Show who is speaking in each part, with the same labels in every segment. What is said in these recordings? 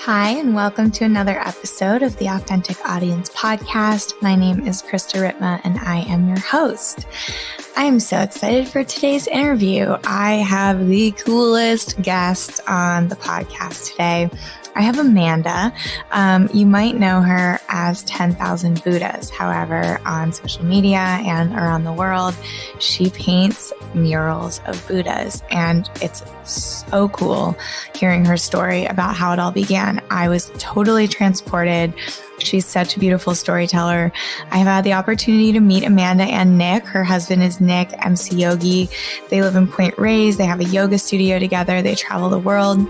Speaker 1: Hi, and welcome to another episode of the Authentic Audience Podcast. My name is Krista Ritma, and I am your host. I am so excited for today's interview. I have the coolest guest on the podcast today. I have Amanda. You might know her as 10,000 Buddhas. However, on social media and around the world, she paints murals of Buddhas. And it's so cool hearing her story about how it all began. I was totally transported. She's such a beautiful storyteller. I've had the opportunity to meet Amanda and Nick. Her husband is Nick, MC Yogi. They live in Point Reyes. They have a yoga studio together. They travel the world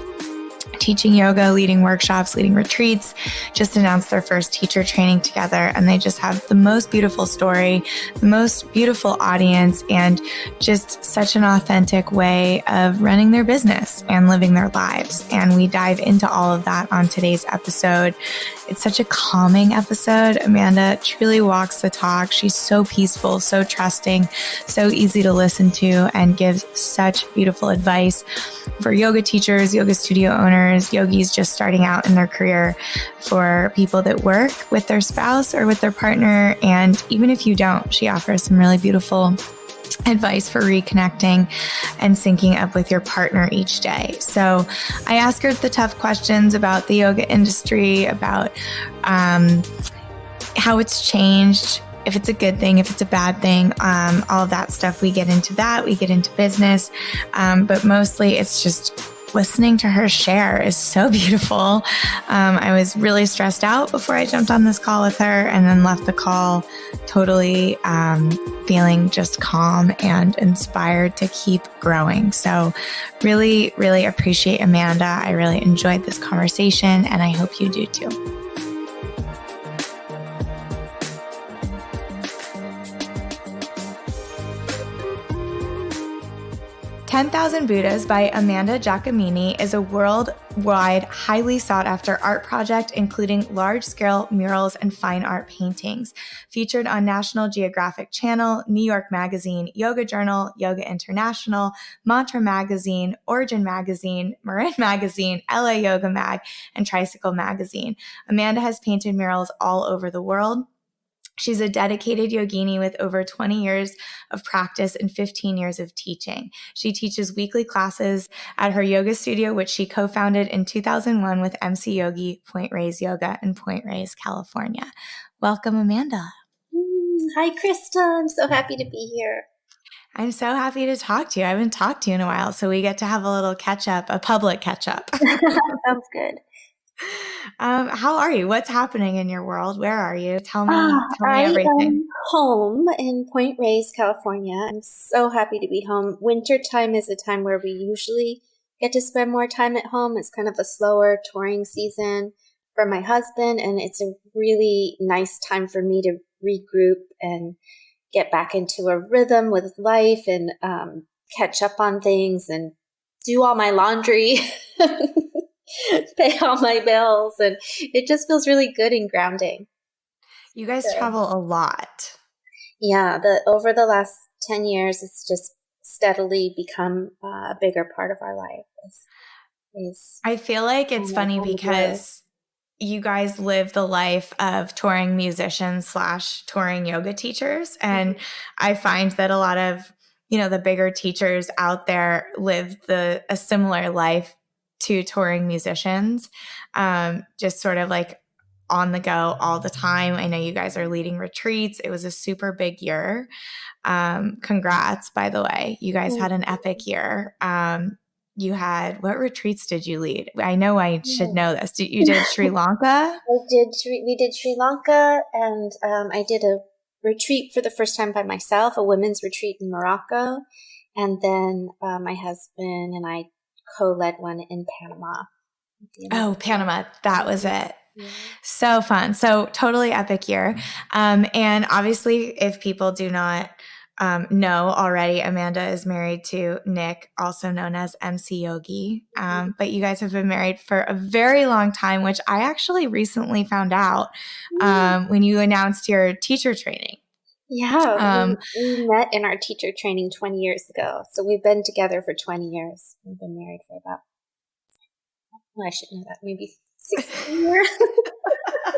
Speaker 1: teaching yoga, leading workshops, leading retreats, just announced their first teacher training together. And they just have the most beautiful story, the most beautiful audience, and just such an authentic way of running their business and living their lives. And we dive into all of that on today's episode. It's such a calming episode. Amanda truly walks the talk. She's so peaceful, so trusting, so easy to listen to, and gives such beautiful advice for yoga teachers, yoga studio owners, yogis just starting out in their career, for people that work with their spouse or with their partner. And even if you don't, she offers some really beautiful advice for reconnecting and syncing up with your partner each day. So I ask her the tough questions about the yoga industry, about how it's changed, if it's a good thing, if it's a bad thing, all of that stuff. We get into that. We get into business. But mostly it's just listening to her share is so beautiful. I was really stressed out before I jumped on this call with her, and then left the call totally feeling just calm and inspired to keep growing. So really, really appreciate Amanda. I really enjoyed this conversation, and I hope you do too. 10,000 Buddhas by Amanda Giacomini is a worldwide, highly sought-after art project including large-scale murals and fine art paintings. Featured on National Geographic Channel, New York Magazine, Yoga Journal, Yoga International, Mantra Magazine, Origin Magazine, Marin Magazine, LA Yoga Mag, and Tricycle Magazine. Amanda has painted murals all over the world. She's a dedicated yogini with over 20 years of practice and 15 years of teaching. She teaches weekly classes at her yoga studio, which she co-founded in 2001 with MC Yogi, Point Reyes Yoga in Point Reyes, California. Welcome, Amanda.
Speaker 2: Hi, Krista. I'm so happy to be here.
Speaker 1: I'm so happy to talk to you. I haven't talked to you in a while, so we get to have a little catch-up, a public catch-up.
Speaker 2: Sounds good.
Speaker 1: How are you? What's happening in your world? Where are you? Tell me
Speaker 2: I
Speaker 1: everything.
Speaker 2: am home in Point Reyes, California. I'm so happy to be home. Winter time is a time where we usually get to spend more time at home. It's kind of a slower touring season for my husband, and it's a really nice time for me to regroup and get back into a rhythm with life and catch up on things and do all my laundry. Pay all my bills, and it just feels really good and grounding.
Speaker 1: You guys travel a lot.
Speaker 2: Yeah, over the last 10 years, it's just steadily become a bigger part of our life.
Speaker 1: I feel like it's funny because you guys live the life of touring musicians / touring yoga teachers. And I find that a lot of, the bigger teachers out there live a similar life to touring musicians, just sort of like on the go all the time. I know you guys are leading retreats. It was a super big year. Congrats, by the way. You guys had an epic year. What retreats did you lead? I know I should know this. You did Sri Lanka?
Speaker 2: We did Sri Lanka, and I did a retreat for the first time by myself, a women's retreat in Morocco. And then my husband and I co-led one in Panama.
Speaker 1: Oh, Panama. That was it. Yeah. So fun. So totally epic year. And obviously, if people do not know already, Amanda is married to Nick, also known as MC Yogi. But you guys have been married for a very long time, which I actually recently found out when you announced your teacher training.
Speaker 2: Yeah, we met in our teacher training 20 years ago. So we've been together for 20 years. We've been married for about, I should know that, maybe 16 years. I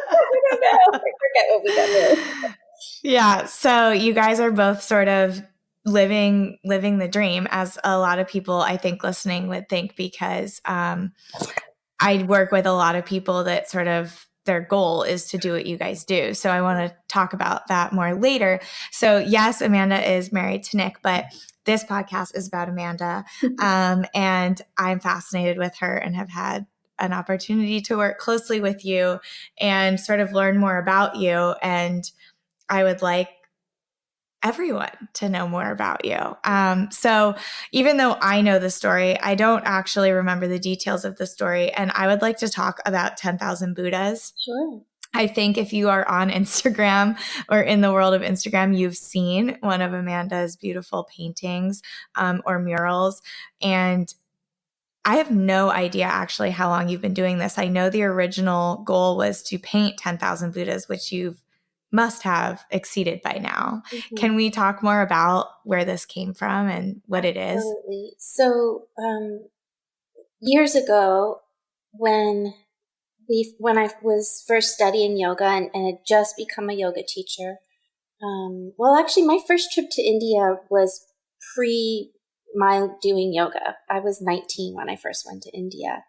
Speaker 2: don't know. I forget what we got married.
Speaker 1: Yeah. So you guys are both sort of living the dream, as a lot of people I think listening would think, because I work with a lot of people that sort of their goal is to do what you guys do. So I want to talk about that more later. So yes, Amanda is married to Nick, but this podcast is about Amanda. And I'm fascinated with her and have had an opportunity to work closely with you and sort of learn more about you. And I would like everyone to know more about you. So even though I know the story, I don't actually remember the details of the story. And I would like to talk about 10,000 Buddhas.
Speaker 2: Sure.
Speaker 1: I think if you are on Instagram or in the world of Instagram, you've seen one of Amanda's beautiful paintings or murals. And I have no idea actually how long you've been doing this. I know the original goal was to paint 10,000 Buddhas, which you've must have exceeded by now.
Speaker 2: Mm-hmm.
Speaker 1: Can we talk more about where this came from and what it is?
Speaker 2: Absolutely. So years ago, when I was first studying yoga and had just become a yoga teacher, well, actually, my first trip to India was pre my doing yoga. I was 19 when I first went to India.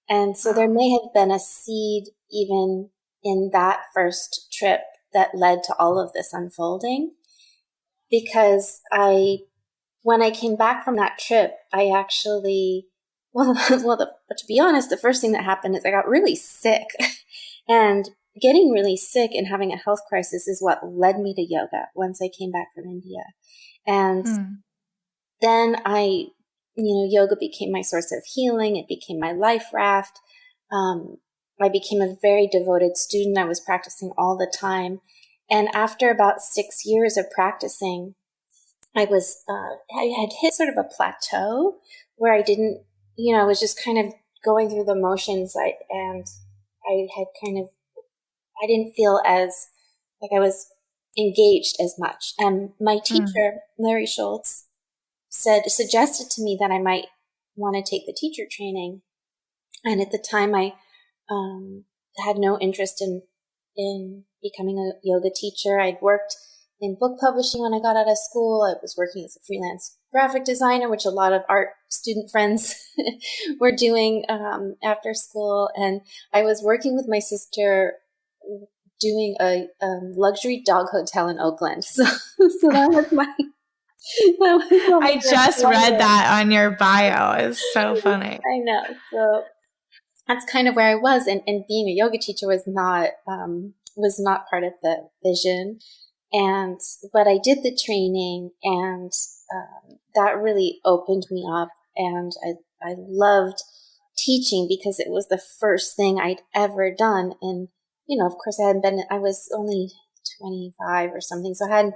Speaker 2: And so there may have been a seed even in that first trip that led to all of this unfolding. Because when I came back from that trip, I actually, to be honest, the first thing that happened is I got really sick. And getting really sick and having a health crisis is what led me to yoga once I came back from India. And then yoga became my source of healing. It became my life raft. I became a very devoted student. I was practicing all the time. And after about 6 years of practicing, I had hit sort of a plateau where I didn't, I was just kind of going through the motions. I didn't feel as like I was engaged as much. And my teacher, Larry Schultz, suggested to me that I might want to take the teacher training. And at the time, I had no interest in becoming a yoga teacher. I'd worked in book publishing when I got out of school. I was working as a freelance graphic designer, which a lot of art student friends were doing after school. And I was working with my sister doing a luxury dog hotel in Oakland. So that was my...
Speaker 1: I just read that on your bio. It's so funny.
Speaker 2: I know. So that's kind of where I was. And being a yoga teacher was not part of the vision. But I did the training, and that really opened me up. And I loved teaching because it was the first thing I'd ever done. And, of course I was only 25 or something. So I hadn't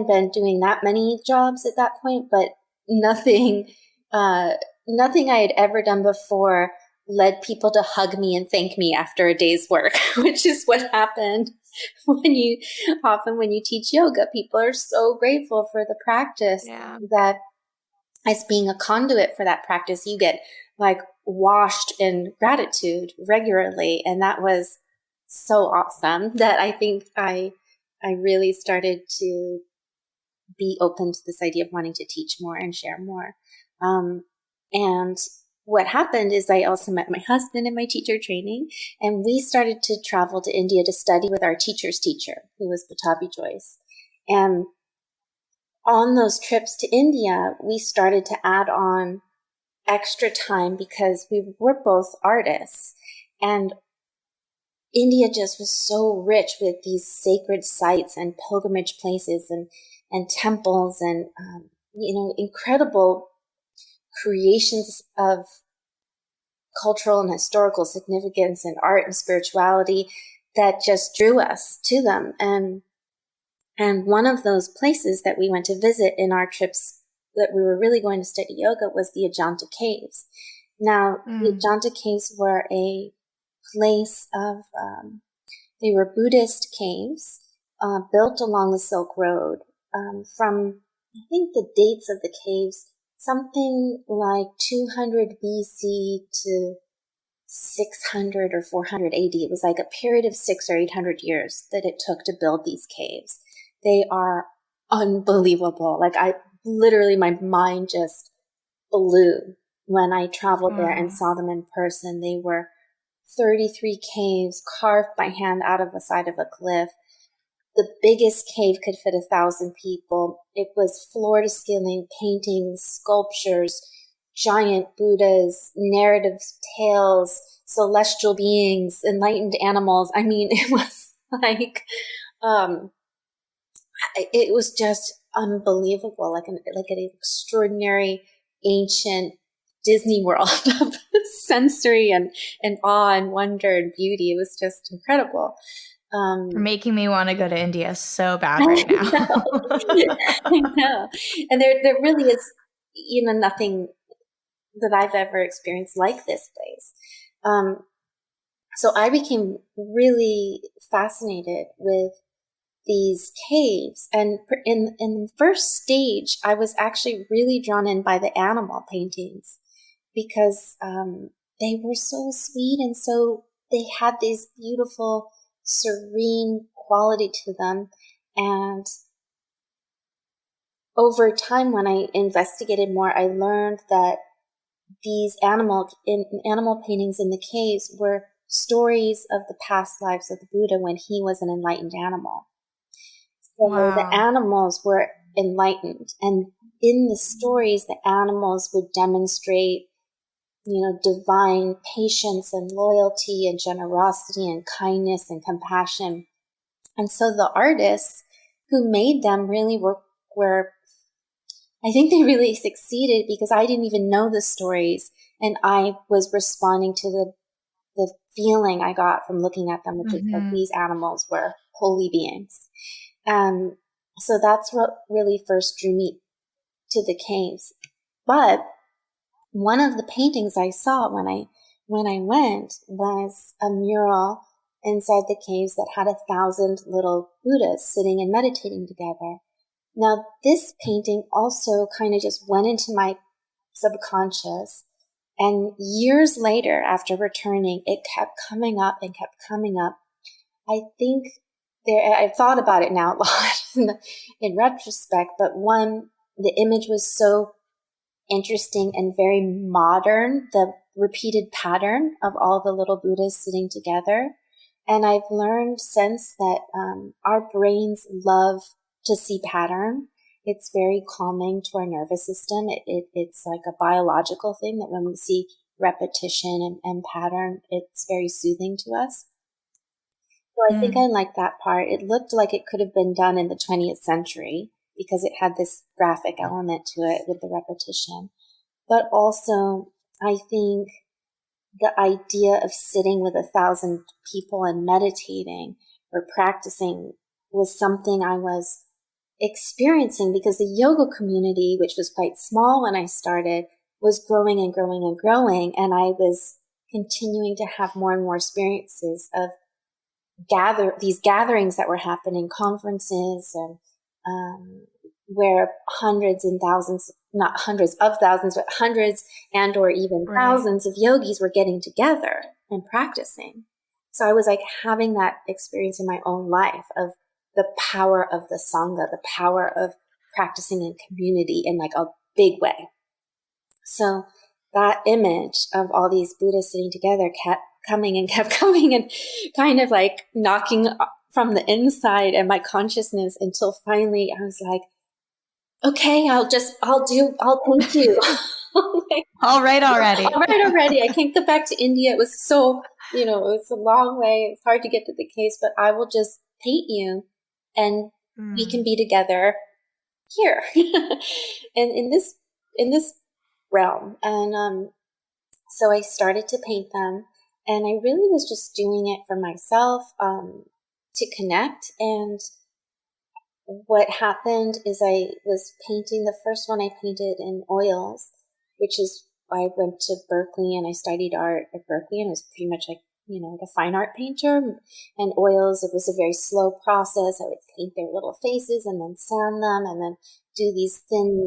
Speaker 2: been doing that many jobs at that point, but nothing I had ever done before led people to hug me and thank me after a day's work, which is what happened when you teach yoga. People are so grateful for the practice that as being a conduit for that practice, you get like washed in gratitude regularly. And that was so awesome that I think I really started to be open to this idea of wanting to teach more and share more. And what happened is I also met my husband in my teacher training, and we started to travel to India to study with our teacher's teacher, who was Pattabhi Jois. And on those trips to India, we started to add on extra time because we were both artists. And India just was so rich with these sacred sites and pilgrimage places and temples and, incredible creations of cultural and historical significance and art and spirituality that just drew us to them. And one of those places that we went to visit in our trips that we were really going to study yoga was the Ajanta Caves. Now, the Ajanta Caves were a place of, they were Buddhist caves built along the Silk Road from, I think the dates of the caves, something like 200 BC to 600 or 400 AD. It was like a period of 600 or 800 years that it took to build these caves. They are unbelievable. Like literally, my mind just blew when I traveled there and saw them in person. They were 33 caves carved by hand out of the side of a cliff. The biggest cave could fit 1,000 people. It was floor to ceiling paintings, sculptures, giant Buddhas, narrative tales, celestial beings, enlightened animals. I mean, it was like, it was just unbelievable, like an extraordinary ancient Disney World of sensory and awe and wonder and beauty. It was just incredible.
Speaker 1: You're making me want to go to India so bad right now.
Speaker 2: I know. And there really is, nothing that I've ever experienced like this place. So I became really fascinated with these caves. And in the first stage, I was actually really drawn in by the animal paintings because they were so sweet and they had this beautiful, serene quality to them. And over time, when I investigated more, I learned that these animal paintings in the caves were stories of the past lives of the Buddha when he was an enlightened animal. So the animals were enlightened, and in the stories, the animals would demonstrate, divine patience and loyalty and generosity and kindness and compassion. And so the artists who made them really were I think they really succeeded because I didn't even know the stories, and I was responding to the feeling I got from looking at them, which is that these animals were holy beings. So that's what really first drew me to the caves. But one of the paintings I saw when I went was a mural inside the caves that had 1,000 little Buddhas sitting and meditating together. Now, this painting also kind of just went into my subconscious. And years later, after returning, it kept coming up and kept coming up. I think I've thought about it now a lot in retrospect, but the image was so interesting and very modern, the repeated pattern of all the little Buddhas sitting together. And I've learned since that our brains love to see pattern. It's very calming to our nervous system. It's like a biological thing that when we see repetition and pattern, it's very soothing to us. So I think I like that part. It looked like it could have been done in the 20th century because it had this graphic element to it with the repetition. But also, I think the idea of sitting with 1,000 people and meditating or practicing was something I was experiencing because the yoga community, which was quite small when I started, was growing and growing and growing. And I was continuing to have more and more experiences of these gatherings that were happening, conferences, and where hundreds and thousands, not hundreds of thousands, but hundreds and or even thousands of yogis were getting together and practicing. So I was like having that experience in my own life of the power of the Sangha, the power of practicing in community in like a big way. So that image of all these Buddhas sitting together kept coming and kind of like knocking from the inside and my consciousness until finally I was like, okay, I'll thank you.
Speaker 1: All right already.
Speaker 2: All right already. I can't go back to India. It was so, it was a long way. It's hard to get to the caves, but I will just paint you and we can be together here. And in this realm. And so I started to paint them, and I really was just doing it for myself to connect. And what happened is I was painting, the first one I painted in oils, which is I went to Berkeley and I studied art at Berkeley, and it was pretty much like, like a fine art painter. And oils, it was a very slow process. I would paint their little faces and then sand them and then do these thin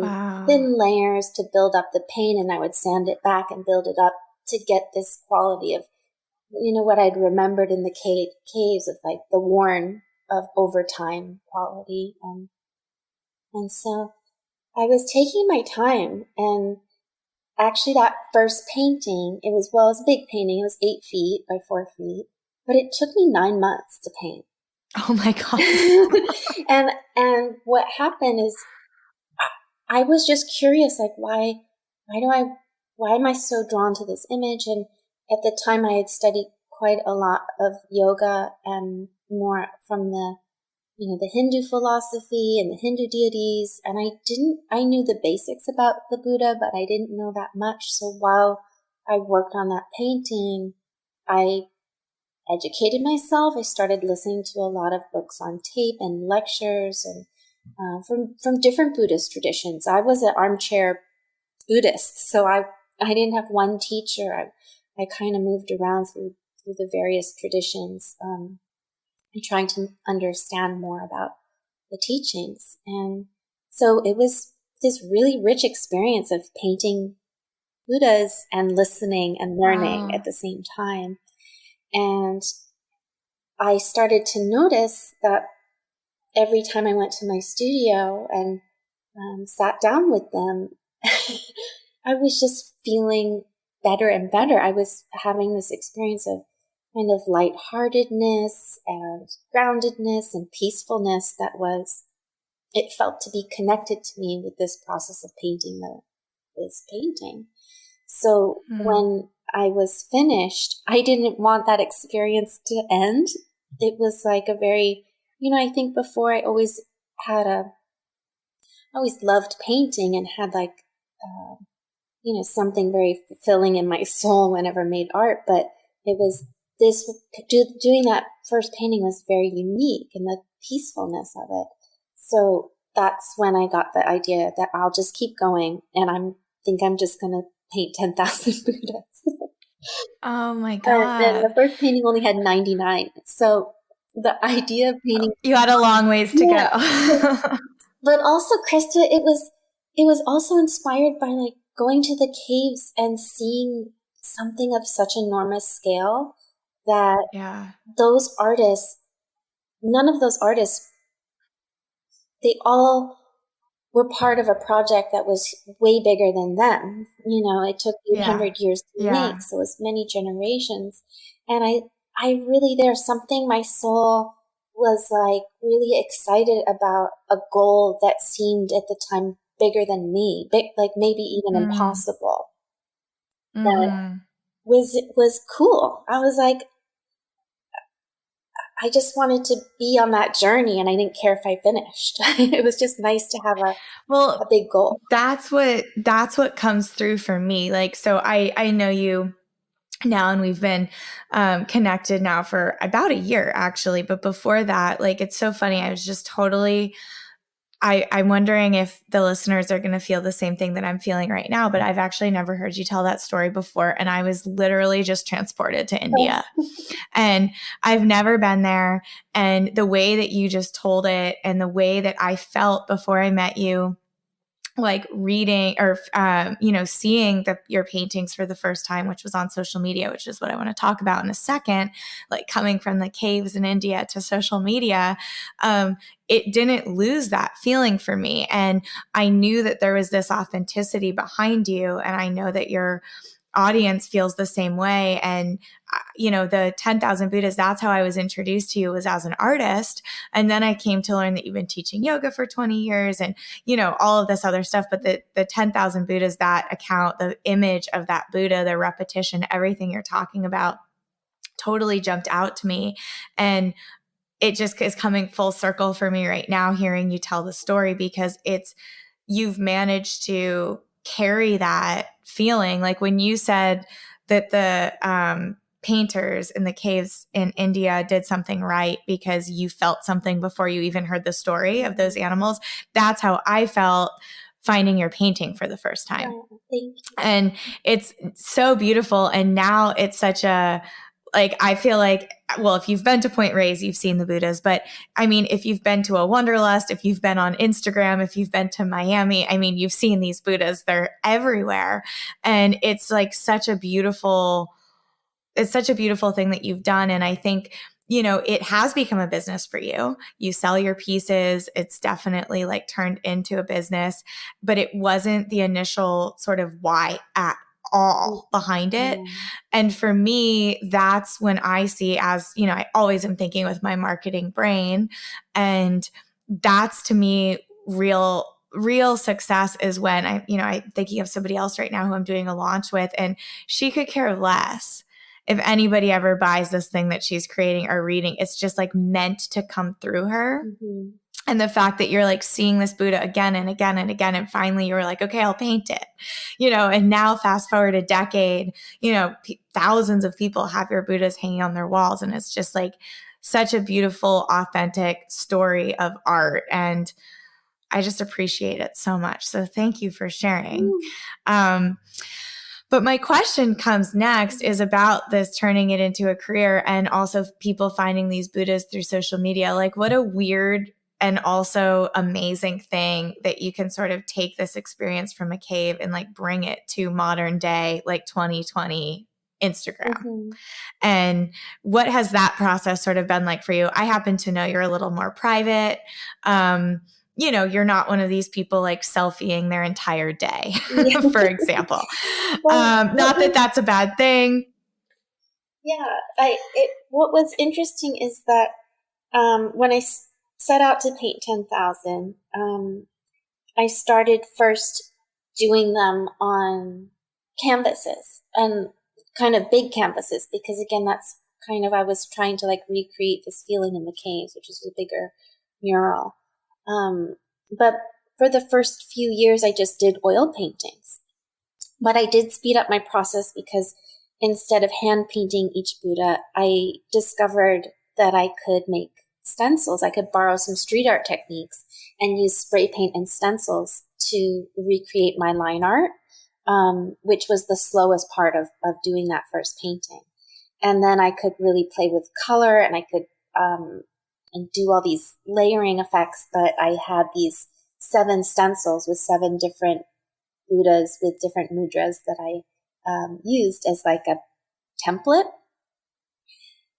Speaker 2: layers to build up the paint, and I would sand it back and build it up to get this quality of what I'd remembered in the caves of like the worn of overtime quality. And so I was taking my time, and actually that first painting, it was a big painting. It was 8 feet by 4 feet, but it took me 9 months to paint.
Speaker 1: Oh my God.
Speaker 2: And what happened is I was just curious, like, why am I so drawn to this image? And at the time I had studied quite a lot of yoga and more from the Hindu philosophy and the Hindu deities. And I knew the basics about the Buddha, but I didn't know that much. So while I worked on that painting, I educated myself. I started listening to a lot of books on tape and lectures and from different Buddhist traditions. I was an armchair Buddhist, so I didn't have one teacher. I kind of moved around through the various traditions, and trying to understand more about the teachings. And so it was this really rich experience of painting Buddhas and listening and learning
Speaker 1: Wow.
Speaker 2: at the same time. And I started to notice that every time I went to my studio and sat down with them, I was just feeling better and better. I was having this experience of kind of lightheartedness and groundedness and peacefulness it felt to be connected to me with this process of painting this painting. So when I was finished, I didn't want that experience to end. It was like a very, I think before I always loved painting and had like, something very fulfilling in my soul whenever I made art. But it was doing that first painting was very unique and the peacefulness of it. So that's when I got the idea that I'll just keep going, and I'm just going to paint 10,000 Buddhas.
Speaker 1: Oh my
Speaker 2: And the
Speaker 1: God.
Speaker 2: first painting only had 99. So the idea of painting,
Speaker 1: You had a long ways to
Speaker 2: yeah.
Speaker 1: go.
Speaker 2: But also, Krista, it was also inspired by like going to the caves and seeing something of such enormous scale that
Speaker 1: Yeah.
Speaker 2: those artists, none of those artists, they all were part of a project that was way bigger than them. It took
Speaker 1: Yeah.
Speaker 2: 800 years to
Speaker 1: Yeah.
Speaker 2: make, so it's many generations. And I really, there's something my soul was like really excited about, a goal that seemed at the time bigger than me, like maybe even impossible. That
Speaker 1: Mm-hmm.
Speaker 2: was cool. I was like, I just wanted to be on that journey, and I didn't care if I finished. It was just nice to have a
Speaker 1: Well,
Speaker 2: big goal.
Speaker 1: that's what comes through for me. Like, so I know you now, and we've been connected now for about a year actually. But before that, like, it's so funny. I was just totally, I'm wondering if the listeners are going to feel the same thing that I'm feeling right now, but I've actually never heard you tell that story before. And I was literally just transported to India, and I've never been there. And the way that you just told it, and the way that I felt before I met you, like reading or seeing your paintings for the first time, which was on social media, which is what I want to talk about in a second, like coming from the caves in India to social media, it didn't lose that feeling for me. And I knew that there was this authenticity behind you, and I know that your audience feels the same way. And the 10,000 Buddhas, that's how I was introduced to you, was as an artist. And then I came to learn that you've been teaching yoga for 20 years and, all of this other stuff. But the 10,000 Buddhas, that account, the image of that Buddha, the repetition, everything you're talking about totally jumped out to me. And it just is coming full circle for me right now, hearing you tell the story, because you've managed to carry that feeling. Like when you said that the painters in the caves in India did something right because you felt something before you even heard the story of those animals. That's how I felt finding your painting for the first time.
Speaker 2: Oh, thank you.
Speaker 1: And it's so beautiful. And now it's such a, like, I feel like, well, if you've been to Point Reyes, you've seen the Buddhas. But I mean, if you've been to a Wanderlust, if you've been on Instagram, if you've been to Miami, I mean, you've seen these Buddhas. They're everywhere. And it's like such a beautiful it's such a beautiful thing that you've done. And I think, it has become a business for you. You sell your pieces. It's definitely like turned into a business, but it wasn't the initial sort of why at all behind it. And for me, that's when I see as, I always am thinking with my marketing brain. And that's to me real success is when I'm thinking of somebody else right now who I'm doing a launch with, and she could care less if anybody ever buys this thing that she's creating or reading. It's just like meant to come through her. Mm-hmm. And the fact that you're like seeing this Buddha again and again and again, and finally you were like, okay, I'll paint it, and now fast forward a decade, thousands of people have your Buddhas hanging on their walls. And it's just like such a beautiful, authentic story of art. And I just appreciate it so much. So thank you for sharing. But my question comes next is about this turning it into a career, and also people finding these Buddhas through social media. Like, what a weird and also amazing thing that you can sort of take this experience from a cave and like bring it to modern day, like 2020 Instagram. Mm-hmm. And what has that process sort of been like for you? I happen to know you're a little more private. You're not one of these people like selfieing their entire day, for example. Not that that's a bad thing.
Speaker 2: Yeah. What was interesting is that when I set out to paint 10,000, I started first doing them on canvases, and kind of big canvases, because again, that's kind of, I was trying to like recreate this feeling in the caves, which is a bigger mural. But for the first few years, I just did oil paintings. But I did speed up my process because instead of hand painting each Buddha, I discovered that I could make stencils. I could borrow some street art techniques and use spray paint and stencils to recreate my line art, which was the slowest part of doing that first painting. And then I could really play with color, and I could and do all these layering effects. But I had these 7 stencils with 7 different Buddhas with different mudras that I used as like a template.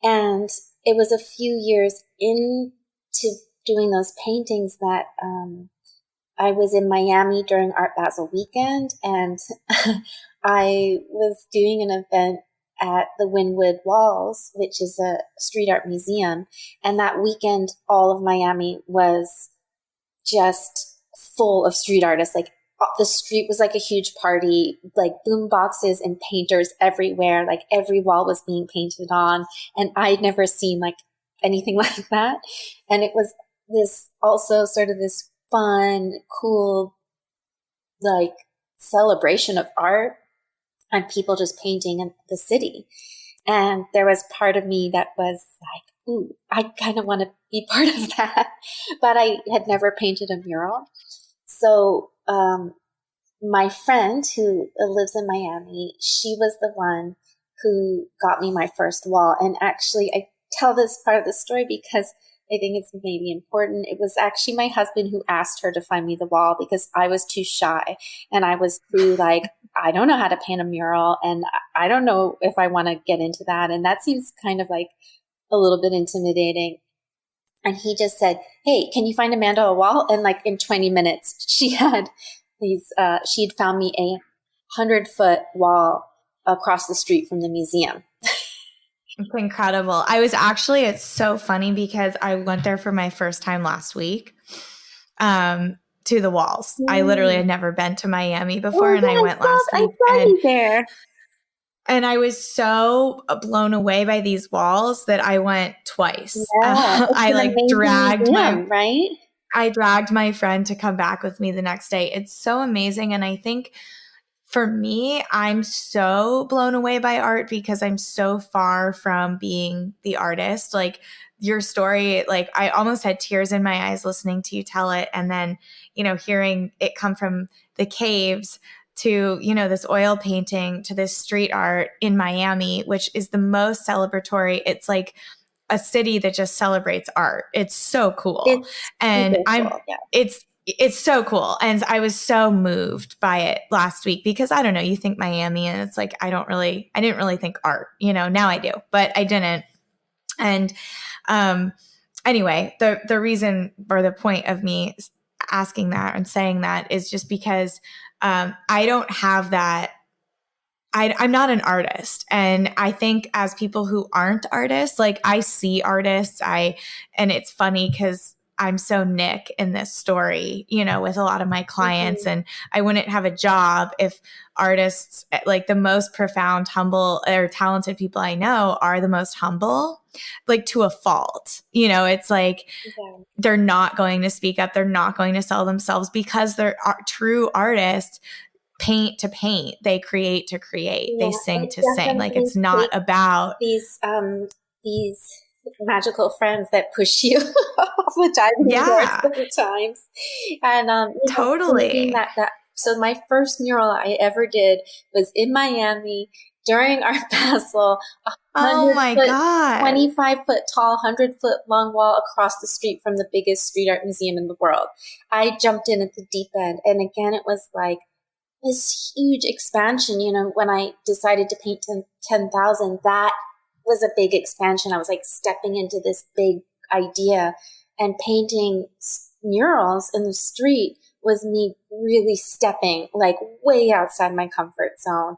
Speaker 2: And it was a few years into doing those paintings that I was in Miami during Art Basel weekend, and I was doing an event at the Wynwood Walls, which is a street art museum. And that weekend, all of Miami was just full of street artists. Like, the street was like a huge party, like boom boxes and painters everywhere. Like, every wall was being painted on. And I'd never seen like anything like that. And it was this also sort of this fun, cool, like celebration of art and people just painting in the city. And there was part of me that was like, ooh, I kind of want to be part of that. But I had never painted a mural. So my friend who lives in Miami, she was the one who got me my first wall. And actually, I tell this part of the story because I think it's maybe important. It was actually my husband who asked her to find me the wall because I was too shy and I was too like, I don't know how to paint a mural and I don't know if I want to get into that. And that seems kind of like a little bit intimidating. And he just said, hey, can you find Amanda a wall? And like in 20 minutes, she had found me a 100-foot wall across the street from the museum.
Speaker 1: It's incredible. It's so funny because I went there for my first time last week to the walls. I literally had never been to Miami before, and I went last week.
Speaker 2: I saw you there.
Speaker 1: And I was so blown away by these walls that I went twice. Yeah, I like dragged I dragged my friend to come back with me the next day. It's so amazing. And I think for me, I'm so blown away by art because I'm so far from being the artist. Like your story, like I almost had tears in my eyes listening to you tell it. And then, hearing it come from the caves to, this oil painting to this street art in Miami, which is the most celebratory. It's like a city that just celebrates art. It's so cool. It's it's so cool. And I was so moved by it last week because I don't know, you think Miami and it's like, I didn't really think art, now I do, but I didn't. And, anyway, the reason or the point of me asking that and saying that is just because, I don't have that. I'm not an artist. And I think as people who aren't artists, like I see artists, and it's funny because I'm so Nick in this story, with a lot of my clients,
Speaker 2: Mm-hmm.
Speaker 1: and I wouldn't have a job if artists, like the most profound, humble, or talented people I know are the most humble, like to a fault. It's like
Speaker 2: Yeah.
Speaker 1: they're not going to speak up. They're not going to sell themselves because they're true artists paint to paint. They create to create. They
Speaker 2: Yeah,
Speaker 1: sing
Speaker 2: it
Speaker 1: to sing. Like
Speaker 2: definitely
Speaker 1: it's not
Speaker 2: takes
Speaker 1: about
Speaker 2: these magical friends that push you off the diving board
Speaker 1: yeah,
Speaker 2: sometimes. And thinking
Speaker 1: totally.
Speaker 2: that so my first mural I ever did was in Miami during Art Basel, a
Speaker 1: Oh
Speaker 2: hundred
Speaker 1: my
Speaker 2: foot,
Speaker 1: God.
Speaker 2: 25-foot tall, 100-foot long wall across the street from the biggest street art museum in the world. I jumped in at the deep end, and again, it was like this huge expansion. When I decided to paint 10,000, that was a big expansion. I was like stepping into this big idea, and painting murals in the street was me really stepping like way outside my comfort zone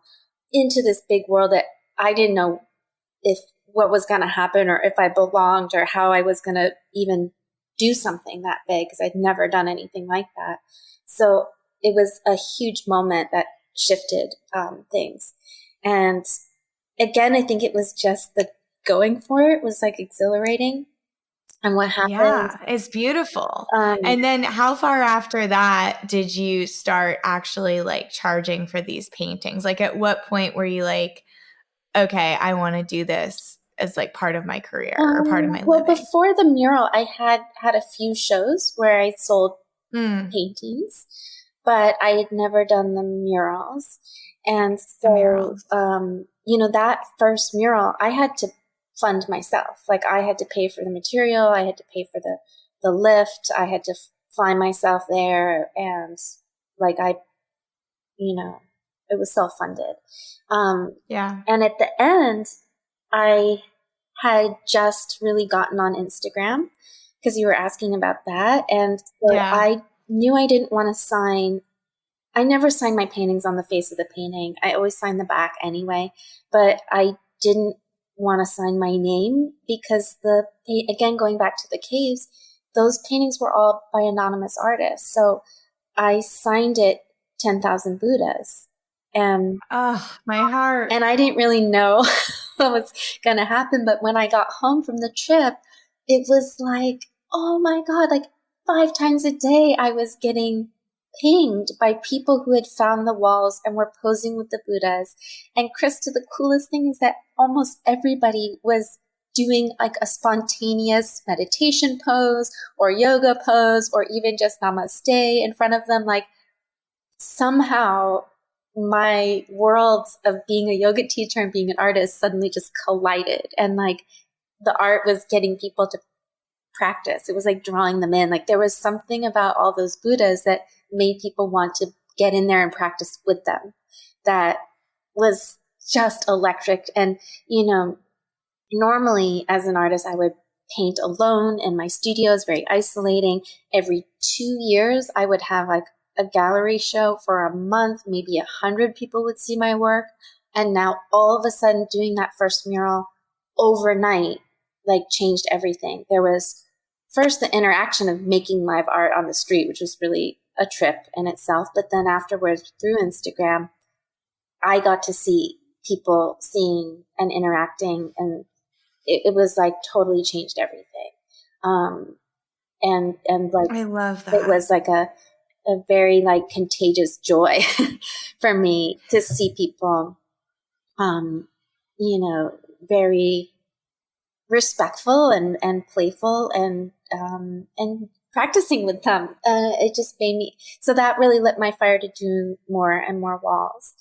Speaker 2: into this big world that I didn't know if what was going to happen or if I belonged or how I was going to even do something that big because I'd never done anything like that. So it was a huge moment that shifted things. And again, I think it was just the going for it was like exhilarating. And what happened?
Speaker 1: Yeah, it's beautiful.
Speaker 2: Um,
Speaker 1: And then how far after that did you start actually like charging for these paintings? Like at what point were you like, okay, I want to do this as like part of my career or part of my
Speaker 2: well,
Speaker 1: living?
Speaker 2: before the mural, I had a few shows where I sold
Speaker 1: Mm,
Speaker 2: paintings, but I had never done the murals. And
Speaker 1: the
Speaker 2: so,
Speaker 1: murals.
Speaker 2: that first mural, I had to fund myself. Like I had to pay for the material, I had to pay for the lift, I had to fly myself there, and like it was self-funded.
Speaker 1: Yeah.
Speaker 2: And at the end, I had just really gotten on Instagram because you were asking about that. And so
Speaker 1: Yeah.
Speaker 2: I knew I didn't want to sign. I never sign my paintings on the face of the painting. I always sign the back anyway. But I didn't want to sign my name because again, going back to the caves, those paintings were all by anonymous artists. So I signed it 10,000 Buddhas. And
Speaker 1: Oh, my heart.
Speaker 2: and I didn't really know what was going to happen. But when I got home from the trip, it was like, oh my God, like 5 times a day I was getting pinged by people who had found the walls and were posing with the Buddhas. And Krista, the coolest thing is that almost everybody was doing like a spontaneous meditation pose or yoga pose or even just namaste in front of them. Like somehow my worlds of being a yoga teacher and being an artist suddenly just collided, and like the art was getting people to practice. It was like drawing them in. Like there was something about all those Buddhas that made people want to get in there and practice with them that was just electric. And normally as an artist I would paint alone in my studio. It's very isolating. Every 2 years I would have like a gallery show for a month, maybe 100 people would see my work. And now all of a sudden doing that first mural overnight, like changed everything. There was first the interaction of making live art on the street, which was really a trip in itself. But then afterwards through Instagram, I got to see people seeing and interacting, and it was like totally changed everything. And like,
Speaker 1: I love
Speaker 2: it
Speaker 1: that.
Speaker 2: was like a very like contagious joy for me to see people, very respectful and playful and practicing with them. It just made me, so that really lit my fire to do more and more walls.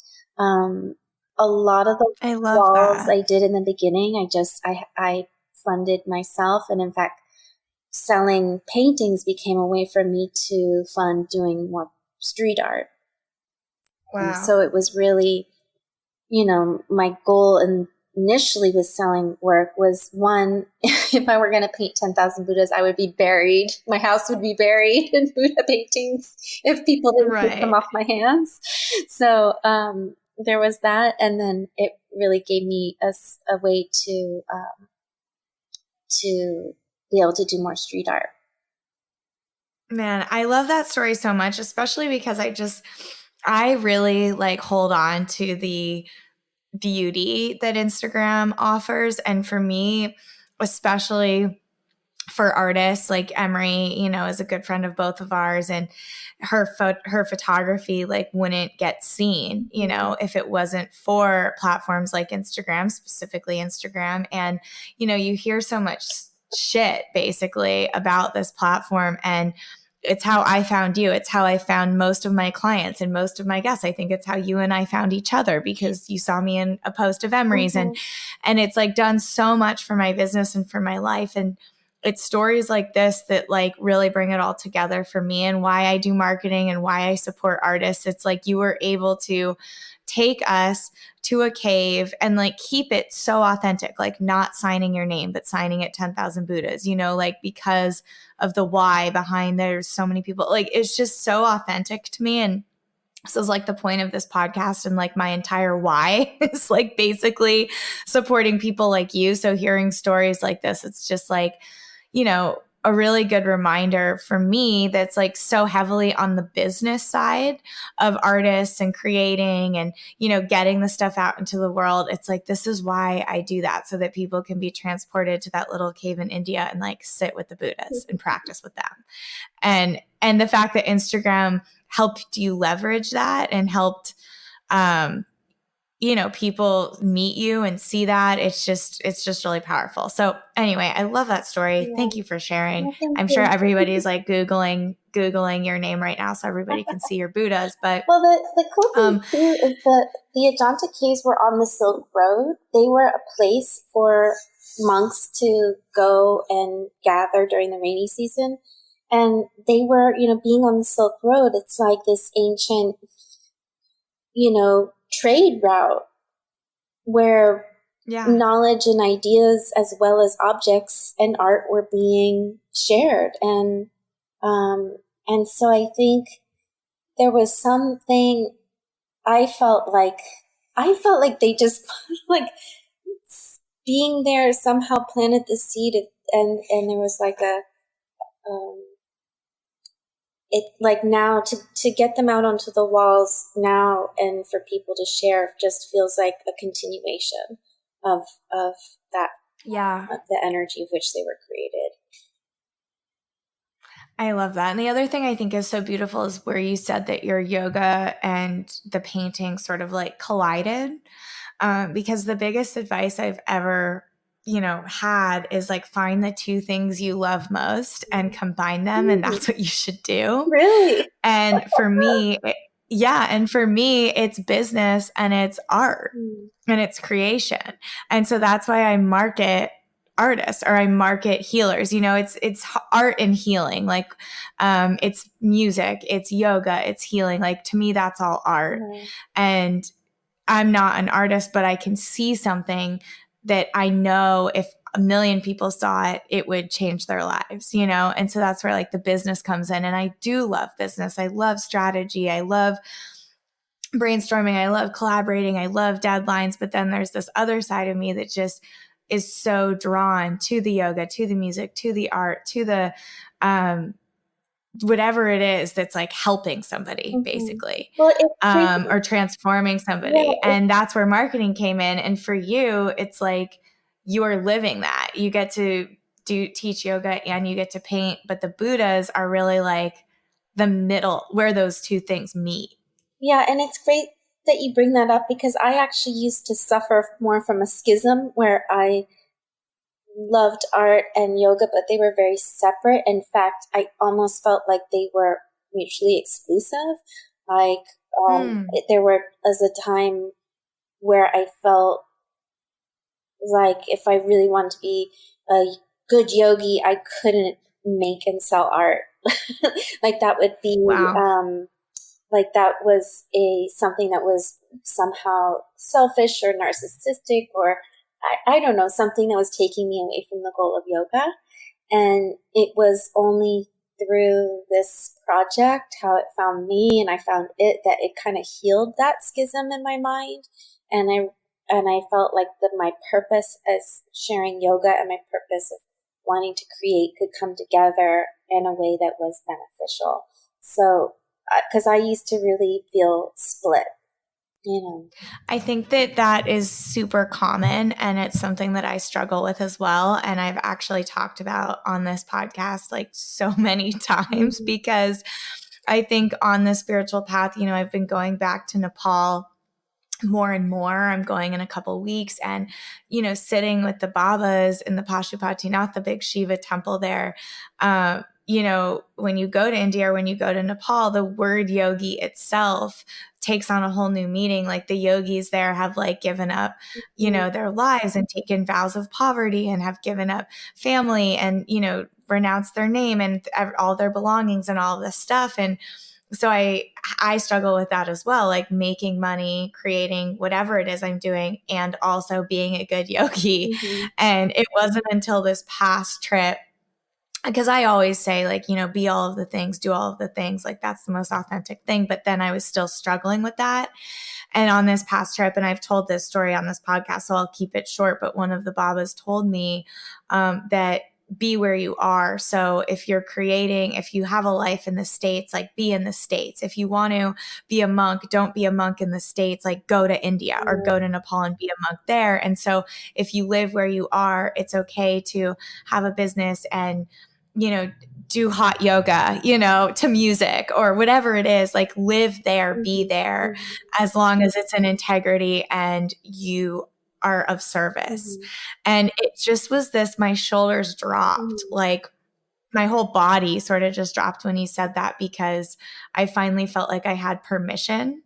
Speaker 2: A lot of the
Speaker 1: I love
Speaker 2: walls
Speaker 1: that.
Speaker 2: I did in the beginning, I funded myself. And in fact, selling paintings became a way for me to fund doing more street art.
Speaker 1: Wow.
Speaker 2: So it was really, my goal initially with selling work was, one, if I were going to paint 10,000 Buddhas, I would be buried. My house would be buried in Buddha paintings if people didn't take them off my hands. So there was that. And then it really gave me a way to be able to do more street art.
Speaker 1: Man, I love that story so much, especially because I really like hold on to the beauty that Instagram offers. And for me, especially for artists like Emery, is a good friend of both of ours, and her photography like wouldn't get seen, if it wasn't for platforms like Instagram, specifically Instagram. And, you hear so much shit basically about this platform, and it's how I found you. It's how I found most of my clients and most of my guests. I think it's how you and I found each other, because you saw me in a post of Emery's, and it's like done so much for my business and for my life. And it's stories like this that like really bring it all together for me, and why I do marketing and why I support artists. It's like you were able to take us to a cave and like keep it so authentic, like not signing your name, but signing it 10,000 Buddhas, like because of the why behind there's so many people. Like it's just so authentic to me. And this is like the point of this podcast, and like my entire why is like basically supporting people like you. So hearing stories like this, it's just like, a really good reminder for me that's like so heavily on the business side of artists and creating and, getting the stuff out into the world. It's like, this is why I do that, so that people can be transported to that little cave in India and like sit with the Buddhas and practice with them. And the fact that Instagram helped you leverage that and helped, people meet you and see that, it's just really powerful. So anyway, I love that story. Yeah. Thank you for sharing. I'm sure everybody's like Googling your name right now so everybody can see your Buddhas. But
Speaker 2: well, the cool thing too is that the Ajanta caves were on the Silk Road. They were a place for monks to go and gather during the rainy season. And they were, being on the Silk Road, it's like this ancient, trade route where knowledge and ideas as well as objects and art were being shared. And so I think there was something I felt like they just like being there somehow planted the seed and there was like it like now to get them out onto the walls now and for people to share just feels like a continuation of that, of the energy of which they were created.
Speaker 1: I love that. And the other thing I think is so beautiful is where you said that your yoga and the painting sort of like collided, because the biggest advice I've ever had is like, find the two things you love most and combine them. And that's what you should do.
Speaker 2: Really?
Speaker 1: And for me, it's business and it's art and it's creation. And so that's why I market artists, or I market healers. It's art and healing. Like, it's music, it's yoga, it's healing. Like, to me, that's all art. And I'm not an artist, but I can see something that I know if a million people saw it, it would change their lives, And so that's where like the business comes in. And I do love business. I love strategy. I love brainstorming. I love collaborating. I love deadlines. But then there's this other side of me that just is so drawn to the yoga, to the music, to the art, to the, whatever it is that's like helping somebody basically, or transforming somebody. Yeah. And that's where marketing came in. And for you, it's like you are living that. You get to teach yoga and you get to paint, but the Buddhas are really like the middle where those two things meet.
Speaker 2: Yeah. And it's great that you bring that up, because I actually used to suffer more from a schism where I loved art and yoga, but they were very separate. In fact, I almost felt like they were mutually exclusive. Like, there was a time where I felt like if I really wanted to be a good yogi, I couldn't make and sell art. Like that would be,
Speaker 1: Wow.
Speaker 2: like that was something that was somehow selfish or narcissistic, or I don't know, something that was taking me away from the goal of yoga. And it was only through this project, how it found me and I found it, that it kind of healed that schism in my mind. And I felt like that my purpose as sharing yoga and my purpose of wanting to create could come together in a way that was beneficial. So, because I used to really feel split, you know.
Speaker 1: I think that that is super common, and it's something that I struggle with as well. And I've actually talked about on this podcast like so many times,
Speaker 2: Mm-hmm.
Speaker 1: because I think on the spiritual path, I've been going back to Nepal more and more. I'm going in a couple weeks, and, sitting with the Babas in the Pashupatinath, the big Shiva temple there. When you go to India or when you go to Nepal, the word yogi itself takes on a whole new meaning. Like the yogis there have like given up, their lives and taken vows of poverty and have given up family and, renounced their name and all their belongings and all this stuff. And so I struggle with that as well, like making money, creating whatever it is I'm doing, and also being a good yogi.
Speaker 2: Mm-hmm.
Speaker 1: And it wasn't until this past trip, because I always say, like, be all of the things, do all of the things, like that's the most authentic thing. But then I was still struggling with that. And on this past trip, and I've told this story on this podcast, so I'll keep it short, but one of the Babas told me that be where you are. So if you're creating, if you have a life in the States, like be in the States. If you want to be a monk, don't be a monk in the States, like go to India or go to Nepal and be a monk there. And so if you live where you are, it's okay to have a business and, do hot yoga, to music or whatever it is, like live there, be there, as long as it's in integrity and you are of service. And it just was this, my shoulders dropped, like my whole body sort of just dropped when he said that, because I finally felt like I had permission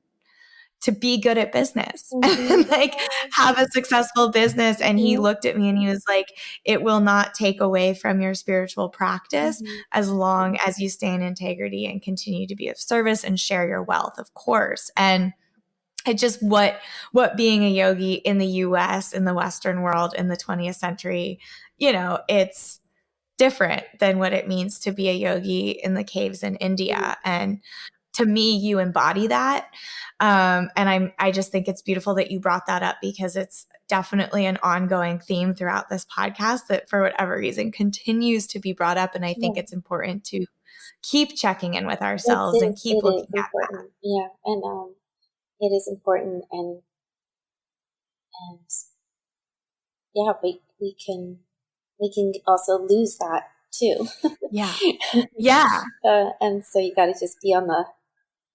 Speaker 1: to be good at business and like have a successful business. And he looked at me and he was like, it will not take away from your spiritual practice as long as you stay in integrity and continue to be of service and share your wealth, of course. And it just what being a yogi in the US, in the Western world, in the 20th century, it's different than what it means to be a yogi in the caves in India. And to me, you embody that. And I just think it's beautiful that you brought that up, because it's definitely an ongoing theme throughout this podcast that for whatever reason continues to be brought up. And I think it's important to keep checking in with ourselves and keep looking at that.
Speaker 2: Yeah. And, it is important, and yeah, we can also lose that too.
Speaker 1: Yeah. Yeah.
Speaker 2: And so you got to just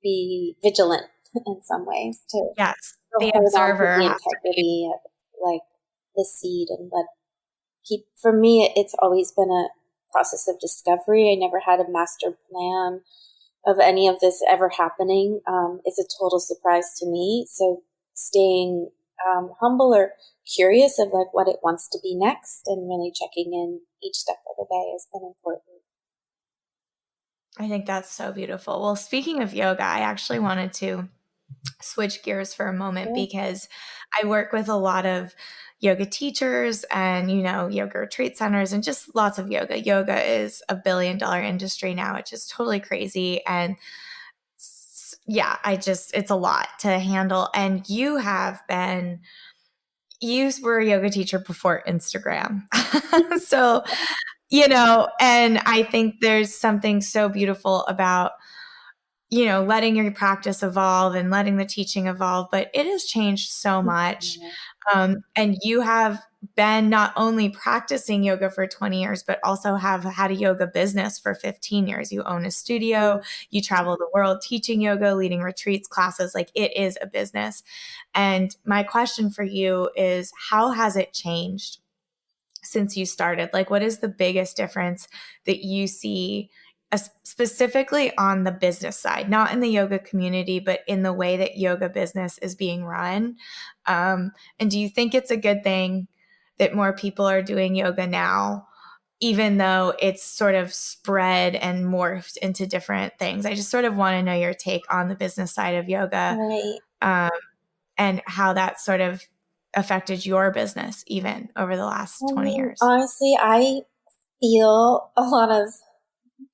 Speaker 2: be vigilant in some ways to
Speaker 1: Yes. The
Speaker 2: hold on to
Speaker 1: observer
Speaker 2: the
Speaker 1: has to be.
Speaker 2: integrity of like the seed, and for me, it's always been a process of discovery. I never had a master plan of any of this ever happening. It's a total surprise to me. So staying humble or curious of like what it wants to be next, and really checking in each step of the day has been important.
Speaker 1: I think that's so beautiful. Well, speaking of yoga, I actually wanted to switch gears for a moment, because I work with a lot of yoga teachers and, yoga retreat centers and just lots of yoga. Yoga is $1 billion industry now, which is totally crazy. And yeah, it's a lot to handle. And you were a yoga teacher before Instagram. So, and I think there's something so beautiful about, letting your practice evolve and letting the teaching evolve, but it has changed so much. And you have been not only practicing yoga for 20 years, but also have had a yoga business for 15 years. You own a studio, you travel the world teaching yoga, leading retreats, classes, like it is a business. And my question for you is, how has it changed since you started? Like, what is the biggest difference that you see, specifically on the business side, not in the yoga community, but in the way that yoga business is being run? And do you think it's a good thing that more people are doing yoga now? even though it's sort of spread and morphed into different things. I just sort of want to know your take on the business side of yoga,
Speaker 2: Right.
Speaker 1: And how that sort of affected your business even over the last 20 years.
Speaker 2: Honestly, I feel a lot of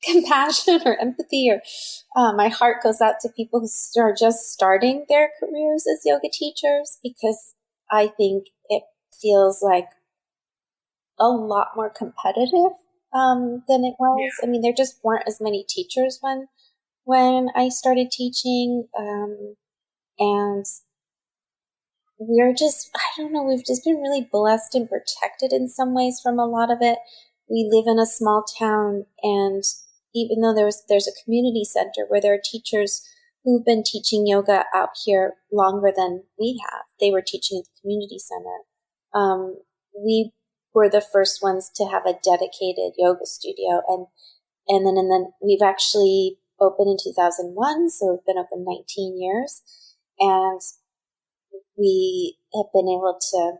Speaker 2: compassion or empathy, or my heart goes out to people who are just starting their careers as yoga teachers, because I think it feels like a lot more competitive than it was. I mean, there just weren't as many teachers when I started teaching, and I don't know, we've just been really blessed and protected in some ways from a lot of it. We live in a small town, and even though there's a community center where there are teachers who've been teaching yoga out here longer than we have, they were teaching at the community center. We were the first ones to have a dedicated yoga studio, and then we've actually opened in 2001, so we've been open 19 years, and we have been able to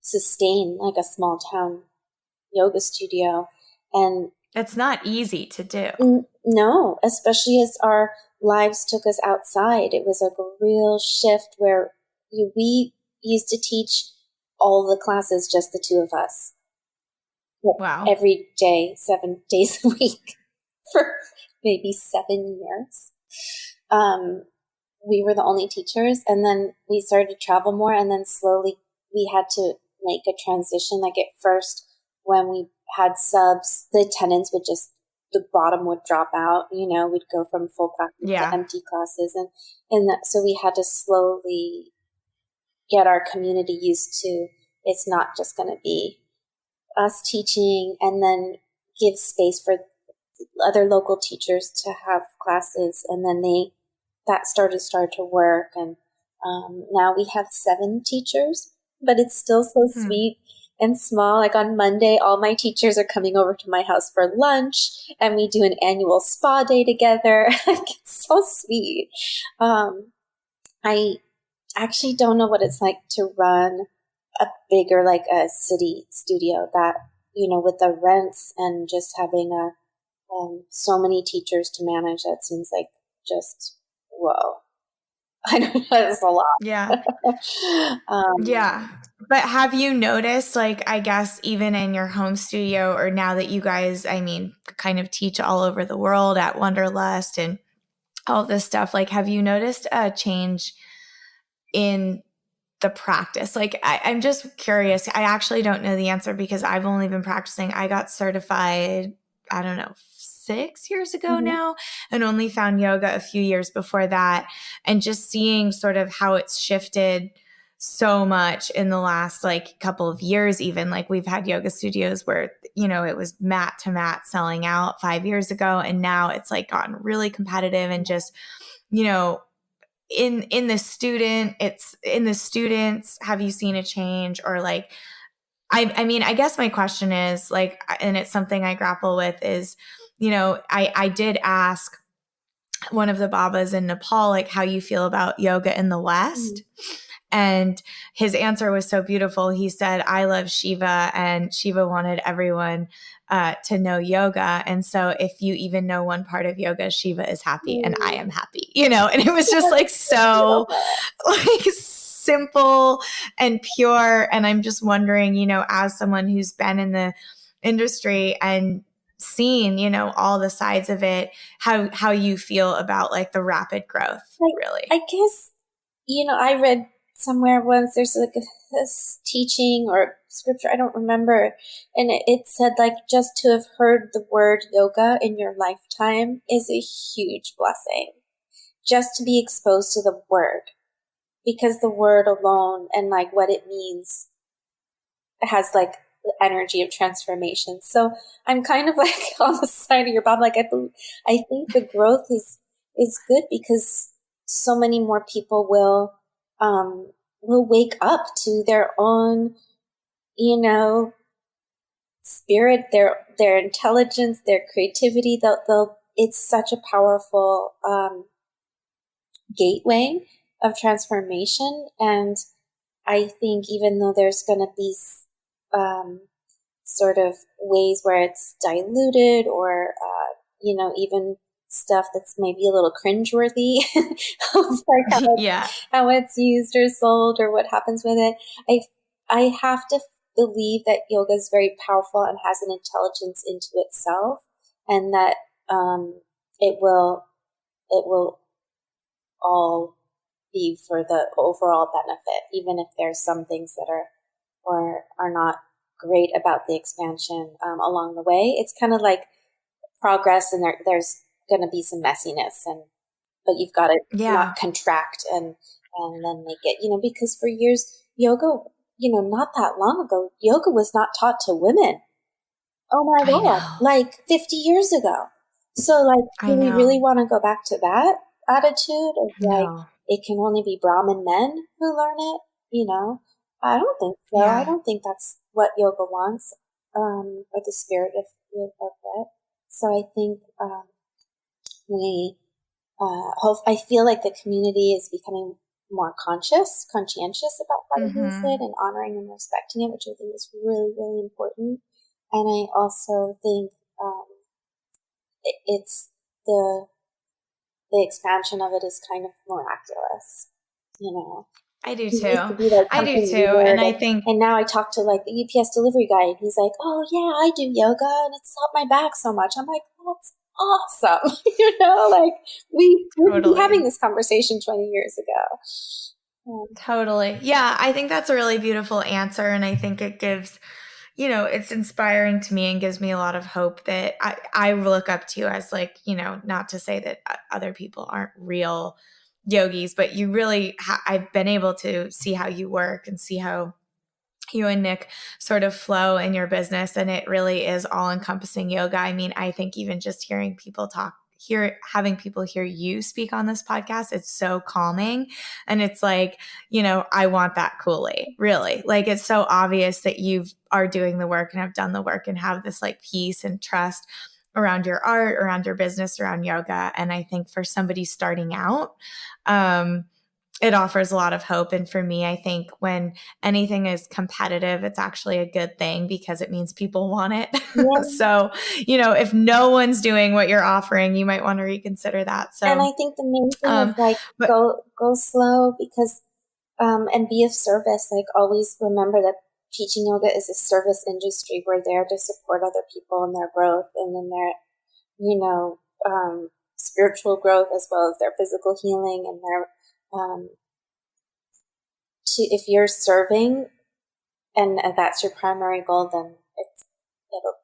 Speaker 2: sustain like a small town yoga studio. And
Speaker 1: it's not easy to do.
Speaker 2: No, especially as our lives took us outside. It was like a real shift where we used to teach all the classes, just the two of us.
Speaker 1: Wow.
Speaker 2: Every day, 7 days a week for maybe 7 years. We were the only teachers, and then we started to travel more, and then slowly we had to make a transition. Like at first, when we had subs, the attendance the bottom would drop out, we'd go from full classes to empty classes. So we had to slowly get our community used to, it's not just going to be us teaching, and then give space for other local teachers to have classes. And then that started to work. And now we have 7 teachers, but it's still so sweet and small. Like on Monday, all my teachers are coming over to my house for lunch, and we do an annual spa day together. It's so sweet. I actually don't know what it's like to run a bigger, like a city studio that, with the rents and just having so many teachers to manage. That seems like just, whoa. I know that's a lot.
Speaker 1: Yeah. Yeah. But have you noticed, like, I guess even in your home studio, or now that you guys, kind of teach all over the world at Wanderlust and all this stuff, like, have you noticed a change in the practice? Like, I'm just curious. I actually don't know the answer because I've only been practicing. I got certified, I don't know, 6 years ago now, and only found yoga a few years before that. And just seeing sort of how it's shifted so much in the last like couple of years, even like we've had yoga studios where, it was mat to mat selling out 5 years ago. And now it's like gotten really competitive, and just, in the students, have you seen a change? Or like, I guess my question is like, and it's something I grapple with is, I did ask one of the Babas in Nepal, like, how you feel about yoga in the West. And his answer was so beautiful. He said, I love Shiva, and Shiva wanted everyone to know yoga. And so if you even know one part of yoga, Shiva is happy and I am happy, and it was just like so like simple and pure. And I'm just wondering, as someone who's been in the industry and seen, all the sides of it, how you feel about like the rapid growth, really.
Speaker 2: I guess, I read somewhere once, there's like this teaching or scripture, I don't remember, and it said like, just to have heard the word yoga in your lifetime is a huge blessing. Just to be exposed to the word, because the word alone and like what it means has like the energy of transformation. So I'm kind of like on the side of your Bob. Like I think the growth is good, because so many more people will wake up to their own, spirit, their intelligence, their creativity. It's such a powerful gateway of transformation. And I think even though there's going to be sort of ways where it's diluted or, even stuff that's maybe a little cringeworthy, like
Speaker 1: Yeah.
Speaker 2: how it's used or sold or what happens with it. I have to believe that yoga is very powerful and has an intelligence into itself, and that it will all be for the overall benefit, even if there's some things that are or are not great about the expansion along the way. It's kind of like progress, and there's going to be some messiness, but you've got to
Speaker 1: Yeah.
Speaker 2: not contract and then make it, because for years yoga, not that long ago, yoga was not taught to women. Oh my
Speaker 1: I
Speaker 2: God,
Speaker 1: know.
Speaker 2: like 50 years ago. So like,
Speaker 1: I
Speaker 2: do we
Speaker 1: know.
Speaker 2: really want to go back to that attitude of like,
Speaker 1: No.
Speaker 2: it can only be Brahmin men who learn it? I don't think so. I
Speaker 1: Yeah.
Speaker 2: don't think that's what yoga wants, or the spirit of it. So I think we hope. I feel like the community is becoming more conscientious about how to use it
Speaker 1: Mm-hmm.
Speaker 2: and honoring and respecting it, which I think is really, really important. And I also think um, it's the expansion of it is kind of miraculous, you know.
Speaker 1: I do
Speaker 2: It used
Speaker 1: too.
Speaker 2: to be like
Speaker 1: I do
Speaker 2: something
Speaker 1: too.
Speaker 2: weird,
Speaker 1: And I think,
Speaker 2: and now I talk to like the UPS delivery guy, and he's like, "Oh yeah, I do yoga, and it's helped my back so much." I'm like, "That's awesome!" Like we wouldn't be having
Speaker 1: totally.
Speaker 2: this conversation 20 years ago.
Speaker 1: Totally. Yeah, I think that's a really beautiful answer. And I think it gives, it's inspiring to me and gives me a lot of hope that I look up to you as like, not to say that other people aren't real yogis, but you really, I've been able to see how you work and see how you and Nick sort of flow in your business, and it really is all encompassing yoga. I mean, I think even just hearing people talk, having people hear you speak on this podcast, it's so calming. And it's like, I want that Kool-Aid, really. Like, it's so obvious that you are doing the work and have done the work and have this like peace and trust around your art, around your business, around yoga. And I think for somebody starting out, it offers a lot of hope. And for me, I think when anything is competitive, it's actually a good thing because it means people want it.
Speaker 2: Yeah.
Speaker 1: So, if no one's doing what you're offering, you might want to reconsider that.
Speaker 2: And
Speaker 1: So,
Speaker 2: I think the main thing is like
Speaker 1: but
Speaker 2: go slow, because and be of service. Like always remember that teaching yoga is a service industry. We're there to support other people in their growth and in their spiritual growth, as well as their physical healing and their um, if you're serving and that's your primary goal, then it'll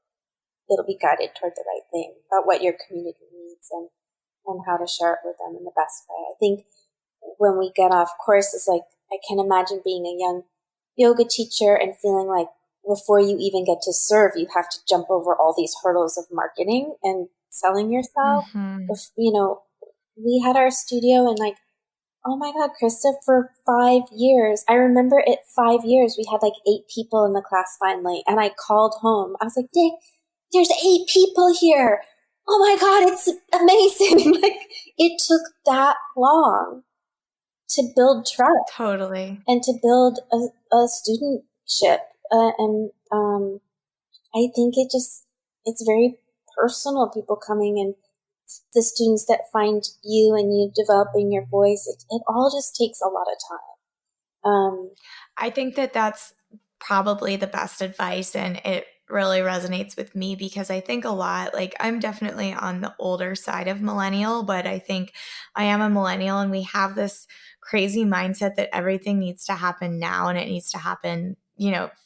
Speaker 2: it'll be guided toward the right thing about what your community needs and how to share it with them in the best way. I think when we get off course is like, I can imagine being a young yoga teacher and feeling like before you even get to serve, you have to jump over all these hurdles of marketing and selling yourself.
Speaker 1: mhm.
Speaker 2: If, we had our studio and like, oh my God, Krista, for 5 years, I remember it 5 years, we had like 8 people in the class finally. And I called home. I was like, Dick, there's 8 people here. Oh my God, it's amazing. Like it took that long to build trust
Speaker 1: Totally.
Speaker 2: and to build a studentship. And I think it's very personal, people coming and the students that find you and you developing your voice. It all just takes a lot of time.
Speaker 1: I think that that's probably the best advice. And it really resonates with me because I think a lot, like I'm definitely on the older side of millennial, but I think I am a millennial and we have this crazy mindset that everything needs to happen now and it needs to happen,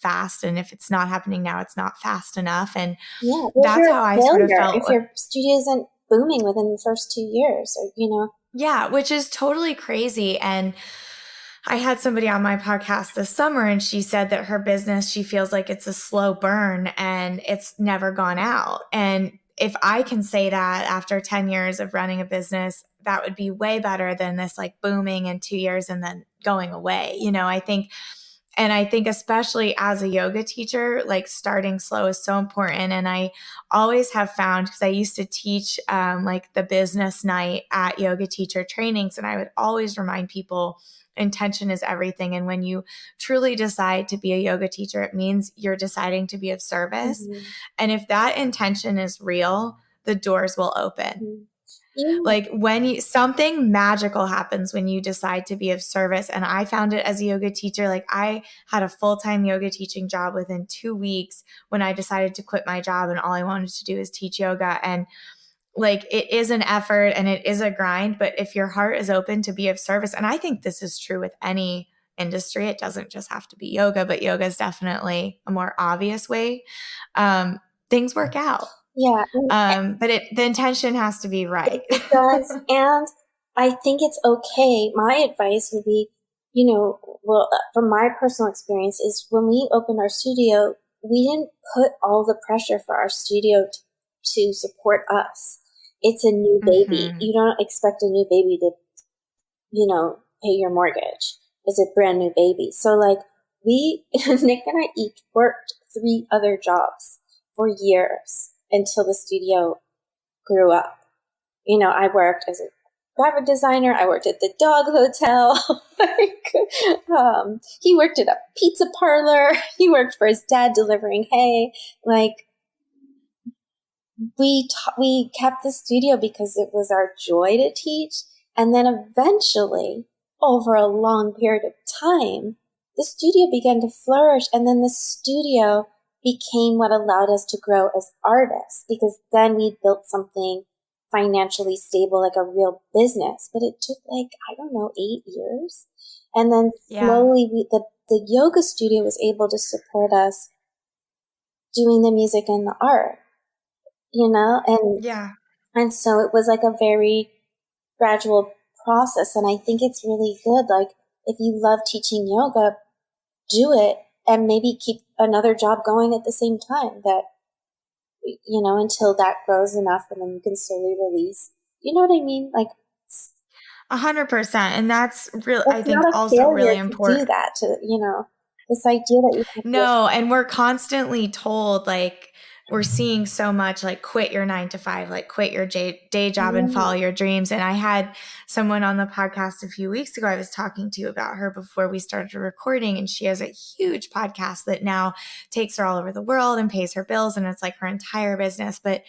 Speaker 1: fast. And if it's not happening now, it's not fast enough. And
Speaker 2: Yeah, if
Speaker 1: that's
Speaker 2: you're
Speaker 1: how
Speaker 2: a
Speaker 1: I sort of
Speaker 2: failure,
Speaker 1: felt.
Speaker 2: if your studio isn't booming within the first 2 years, or.
Speaker 1: Yeah, which is totally crazy. And I had somebody on my podcast this summer and she said that her business, she feels like it's a slow burn and it's never gone out. And if I can say that after 10 years of running a business, that would be way better than this like booming in 2 years and then going away. I think And I think especially as a yoga teacher, like starting slow is so important. And I always have found, because I used to teach like the business night at yoga teacher trainings, and I would always remind people intention is everything. And when you truly decide to be a yoga teacher, it means you're deciding to be of service.
Speaker 2: Mm-hmm.
Speaker 1: And if that intention is real, the doors will open.
Speaker 2: Mm-hmm. Yeah.
Speaker 1: Like when you, something magical happens when you decide to be of service. And I found it as a yoga teacher. Like I had a full-time yoga teaching job within 2 weeks when I decided to quit my job, and all I wanted to do is teach yoga. And like it is an effort and it is a grind, but if your heart is open to be of service, and I think this is true with any industry, it doesn't just have to be yoga, but yoga is definitely a more obvious way. Things work out.
Speaker 2: Yeah.
Speaker 1: But the intention has to be right.
Speaker 2: It does. And I think it's okay. My advice would be, well, from my personal experience is when we opened our studio, we didn't put all the pressure for our studio to support us. It's a new baby.
Speaker 1: Mm-hmm.
Speaker 2: You don't expect a new baby to, pay your mortgage. It's a brand new baby. So like Nick and I each worked 3 other jobs for years until the studio grew up. I worked as a graphic designer. I worked at the dog hotel. He worked at a pizza parlor. He worked for his dad delivering hay. Like we kept the studio because it was our joy to teach. And then eventually, over a long period of time, the studio began to flourish. And then the studio became what allowed us to grow as artists, because then we built something financially stable, like a real business. But it took 8 years. And then slowly the yoga studio was able to support us doing the music and the art, and so it was like a very gradual process. And I think it's really good. Like if you love teaching yoga, do it and maybe keep another job going at the same time until that grows enough, and then you can slowly release. You know what I mean? Like
Speaker 1: 100%. And that's real. I think
Speaker 2: not a
Speaker 1: also really
Speaker 2: failure to
Speaker 1: important.
Speaker 2: do that, this idea that you have
Speaker 1: No, and we're constantly told, like, we're seeing so much like quit your 9 to 5, like quit your day job and follow your dreams. And I had someone on the podcast a few weeks ago I was talking to about her before we started recording, and she has a huge podcast that now takes her all over the world and pays her bills, and it's like her entire business. But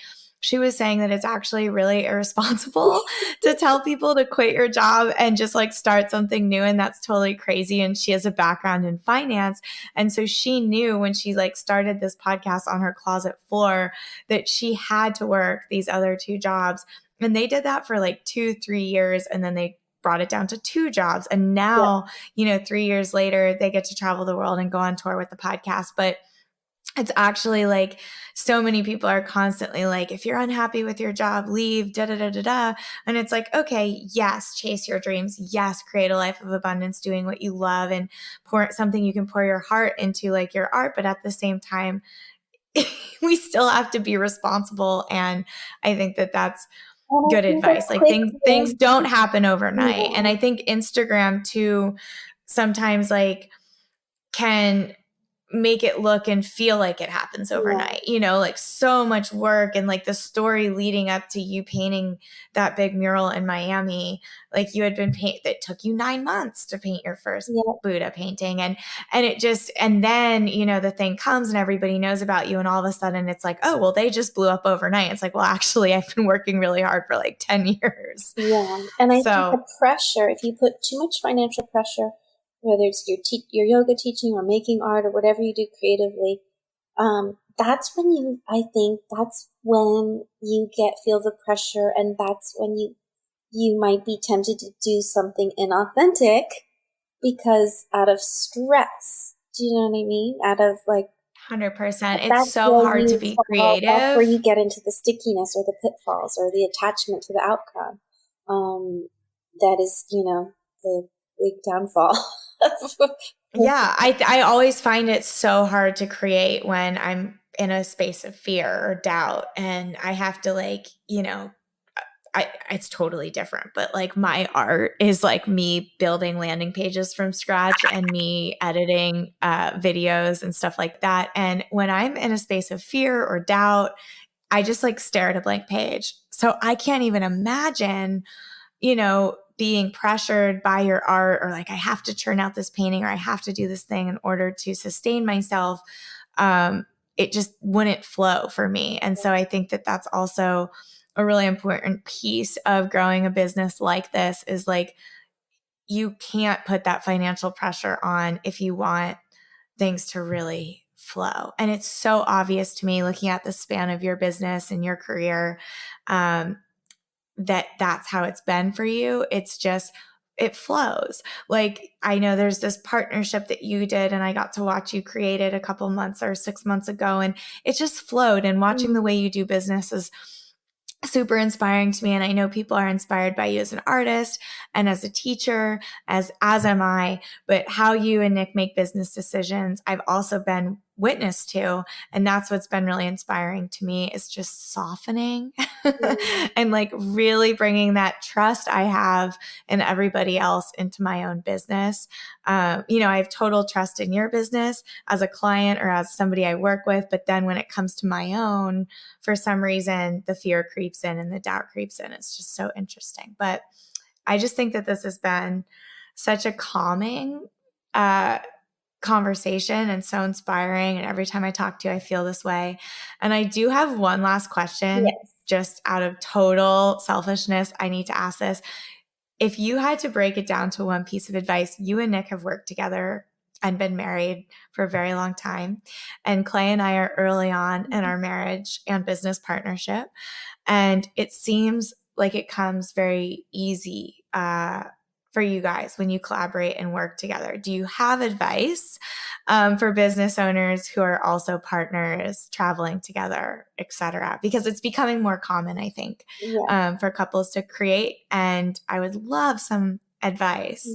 Speaker 1: she was saying that it's actually really irresponsible to tell people to quit your job and just like start something new. And that's totally crazy. And she has a background in finance. And so she knew when she like started this podcast on her closet floor that she had to work these other 2 jobs. And they did that for like 2-3 years. And then they brought it down to 2 jobs. And now, 3 years later, they get to travel the world and go on tour with the podcast. But it's actually like so many people are constantly like, if you're unhappy with your job, leave, da da da da da. And it's like, okay, yes, chase your dreams. Yes, create a life of abundance, doing what you love and pour something you can pour your heart into, like your art. But at the same time, we still have to be responsible. And I think that that's good advice. Like things don't happen overnight. And I think Instagram too sometimes like can make it look and feel like it happens overnight, like so much work, and like the story leading up to you painting that big mural in Miami, like you had been that took you 9 months to paint your first Buddha painting. And it just, and then, the thing comes and everybody knows about you. And all of a sudden it's like, oh, well, they just blew up overnight. It's like, well, actually I've been working really hard for like 10 years.
Speaker 2: Yeah. And I think the pressure, if you put too much financial pressure, whether it's your yoga teaching or making art or whatever you do creatively, that's when you feel the pressure, and that's when you might be tempted to do something inauthentic because out of stress. Do you know what I mean? Out of like
Speaker 1: 100%. It's so hard to be creative.
Speaker 2: That's where you get into the stickiness or the pitfalls or the attachment to the outcome. That is, the big downfall.
Speaker 1: Yeah, I always find it so hard to create when I'm in a space of fear or doubt, and I have to it's totally different, but like my art is like me building landing pages from scratch and me editing videos and stuff like that. And when I'm in a space of fear or doubt, I just like stare at a blank page. So I can't even imagine, being pressured by your art, or like I have to churn out this painting or I have to do this thing in order to sustain myself. It just wouldn't flow for me. And so I think that that's also a really important piece of growing a business like this, is like, you can't put that financial pressure on if you want things to really flow. And it's so obvious to me looking at the span of your business and your career, that that's how it's been for you. It's just, it flows. Like, I know there's this partnership that you did and I got to watch you create it a couple months or 6 months ago, and it just flowed. And watching the way you do business is super inspiring to me. And I know people are inspired by you as an artist and as a teacher, as am I. But how you and Nick make business decisions, I've also been witness to. And that's what's been really inspiring to me, is just softening and like really bringing that trust I have in everybody else into my own business. I have total trust in your business as a client or as somebody I work with. But then when it comes to my own, for some reason, the fear creeps in and the doubt creeps in. It's just so interesting. But I just think that this has been such a calming conversation and so inspiring. And every time I talk to you, I feel this way. And I do have one last question,
Speaker 2: Yes.
Speaker 1: just out of total selfishness. I need to ask this. If you had to break it down to one piece of advice, you and Nick have worked together and been married for a very long time. And Clay and I are early on in our marriage and business partnership. And it seems like it comes very easy for you guys when you collaborate and work together. Do you have advice for business owners who are also partners, traveling together, et cetera? Because it's becoming more common, I think, for couples to create. And I would love some advice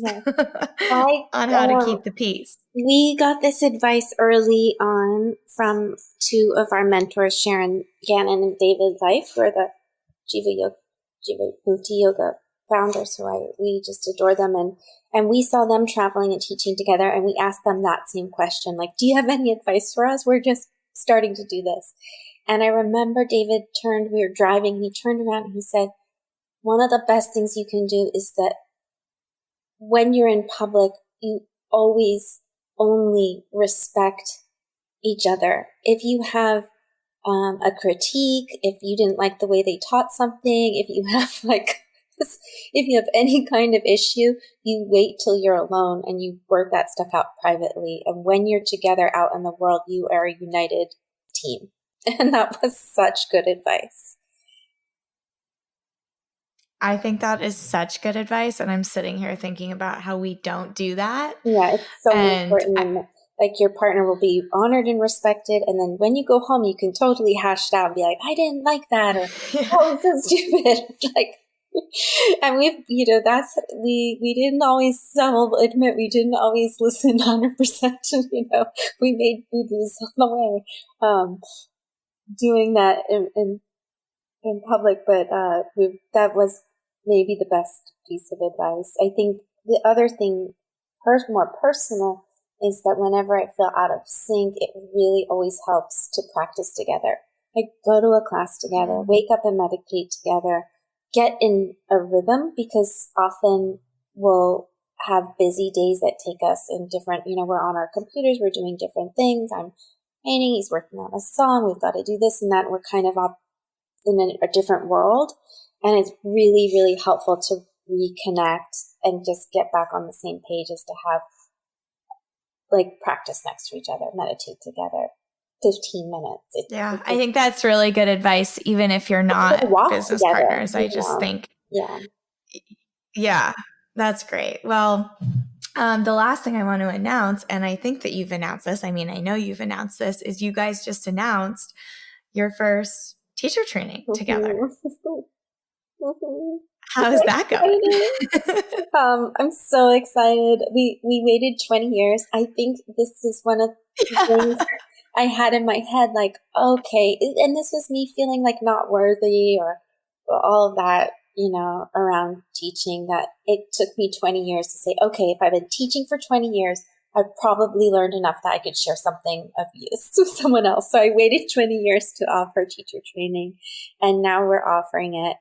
Speaker 1: on how to keep the peace.
Speaker 2: We got this advice early on from two of our mentors, Sharon Gannon and David Life, who are the Jiva Yoga founders, we just adore them. And we saw them traveling and teaching together, and we asked them that same question, like, do you have any advice for us? We're just starting to do this. And I remember we were driving, and he turned around and he said, one of the best things you can do is that when you're in public, you always only respect each other. If you have a critique, if you didn't like the way they taught something, if you have if you have any kind of issue, you wait till you're alone and you work that stuff out privately. And when you're together out in the world, you are a united team. And that was such good advice.
Speaker 1: I think that is such good advice. And I'm sitting here thinking about how we don't do that.
Speaker 2: Yeah, it's so important. Like, your partner will be honored and respected. And then when you go home, you can totally hash it out and be like, I didn't like that. Or, oh, it's so stupid. And we didn't always, I'll admit, we didn't always listen 100%. We made boo-boos on the way, doing that in public. But that was maybe the best piece of advice. I think the other thing, more personal, is that whenever I feel out of sync, it really always helps to practice together. Like, go to a class together, wake up and meditate together, get in a rhythm, because often we'll have busy days that take us in different, we're on our computers, we're doing different things. I'm painting, he's working on a song, we've got to do this and that. And we're kind of up in a different world. And it's really, really helpful to reconnect and just get back on the same page, as to have practice next to each other, meditate together, 15 minutes.
Speaker 1: I think that's really good advice, even if you're not business partners. I just think, yeah, that's great. Well, the last thing I want to announce, and I think that you've announced this, I know you've announced this, is you guys just announced your first teacher training together. How's that going?
Speaker 2: I'm so excited. We waited 20 years. I think this is one of the things I had in my head, okay, and this was me feeling like not worthy or all of that, around teaching that it took me 20 years to say, okay, if I've been teaching for 20 years, I've probably learned enough that I could share something of use to someone else. So I waited 20 years to offer teacher training, and now we're offering it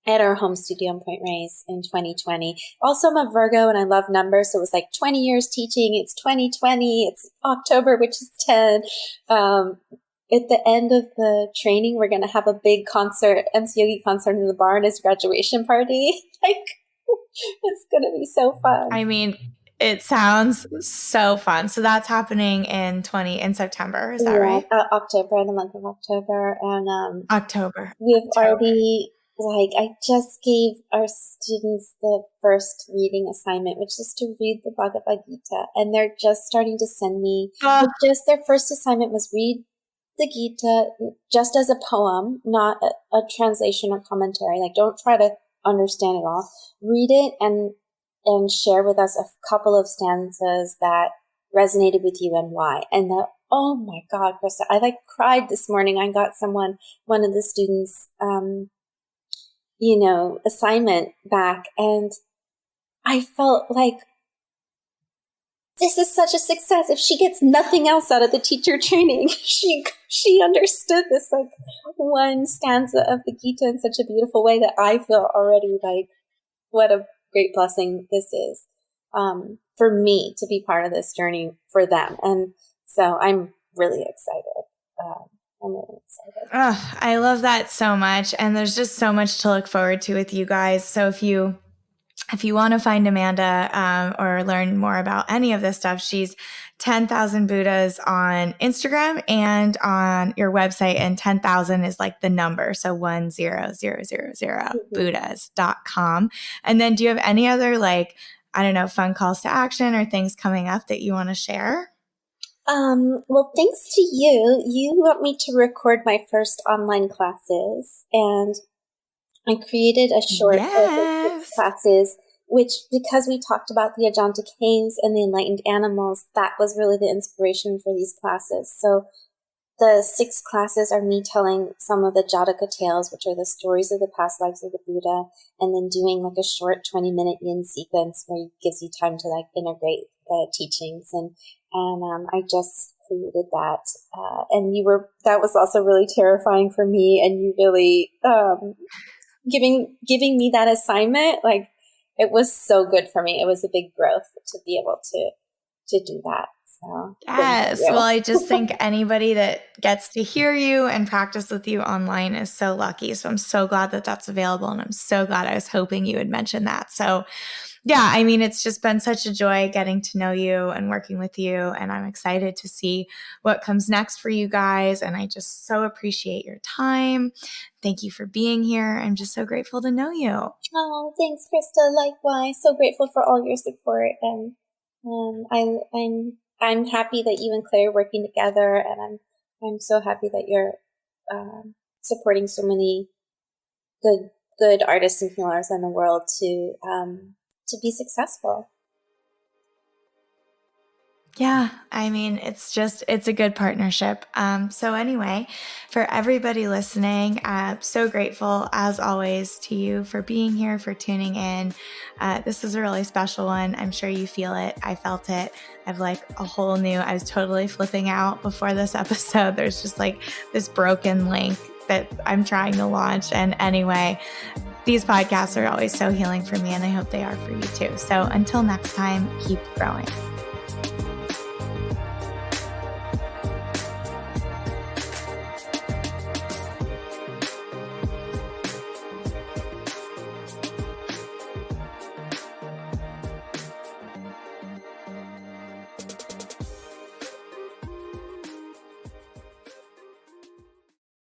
Speaker 2: at our home studio in Point Reyes in 2020. Also, I'm a Virgo and I love numbers. So it was like 20 years teaching. It's 2020. It's October, which is 10. At the end of the training, we're going to have a big concert, MC Yogi concert in the barn as graduation party. It's going to be so fun.
Speaker 1: I mean, it sounds so fun. So that's happening in September. Is that right?
Speaker 2: October, the month of October. And
Speaker 1: October.
Speaker 2: Already, I just gave our students the first reading assignment, which is to read the Bhagavad Gita. And they're just starting to send me, just their first assignment was read the Gita just as a poem, not a translation or commentary. Don't try to understand it all. Read it and share with us a couple of stanzas that resonated with you and why. And oh my God, Krista, I cried this morning. I got one of the students, assignment back, and I felt like this is such a success. If she gets nothing else out of the teacher training, she understood this one stanza of the Gita in such a beautiful way that I feel already what a great blessing this is for me to be part of this journey for them. And so I'm really excited. I'm really excited.
Speaker 1: Oh, I love that so much. And there's just so much to look forward to with you guys. So if you want to find Amanda or learn more about any of this stuff, she's 10,000 Buddhas on Instagram and on your website. And 10,000 is the number. So 10000 Buddhas.com. And then do you have any other fun calls to action or things coming up that you want to share?
Speaker 2: Well, thanks to you. You want me to record my first online classes, and I created a short of 6 classes, which, because we talked about the Ajanta caves and the enlightened animals, that was really the inspiration for these classes. So the 6 classes are me telling some of the Jataka tales, which are the stories of the past lives of the Buddha, and then doing a short 20-minute yin sequence where it gives you time to integrate the teachings. And I just created that. And that was also really terrifying for me. And you really, giving me that assignment, it was so good for me. It was a big growth to be able to do that. So
Speaker 1: yes. Well, I just think anybody that gets to hear you and practice with you online is so lucky. So I'm so glad that that's available. And I'm so glad. I was hoping you would mention that. So yeah, I mean, it's just been such a joy getting to know you and working with you. And I'm excited to see what comes next for you guys. And I just so appreciate your time. Thank you for being here. I'm just so grateful to know you.
Speaker 2: Oh, thanks, Krista. Likewise. So grateful for all your support. And I'm happy that you and Claire are working together. And I'm so happy that you're supporting so many good artists and healers in the world to be successful.
Speaker 1: Yeah, I mean, it's a good partnership. So anyway, for everybody listening, so grateful as always to you for being here, for tuning in. This is a really special one. I'm sure you feel it. I felt it. I've I was totally flipping out before this episode. There's just this broken link that I'm trying to launch. And anyway, these podcasts are always so healing for me, and I hope they are for you too. So until next time, keep growing.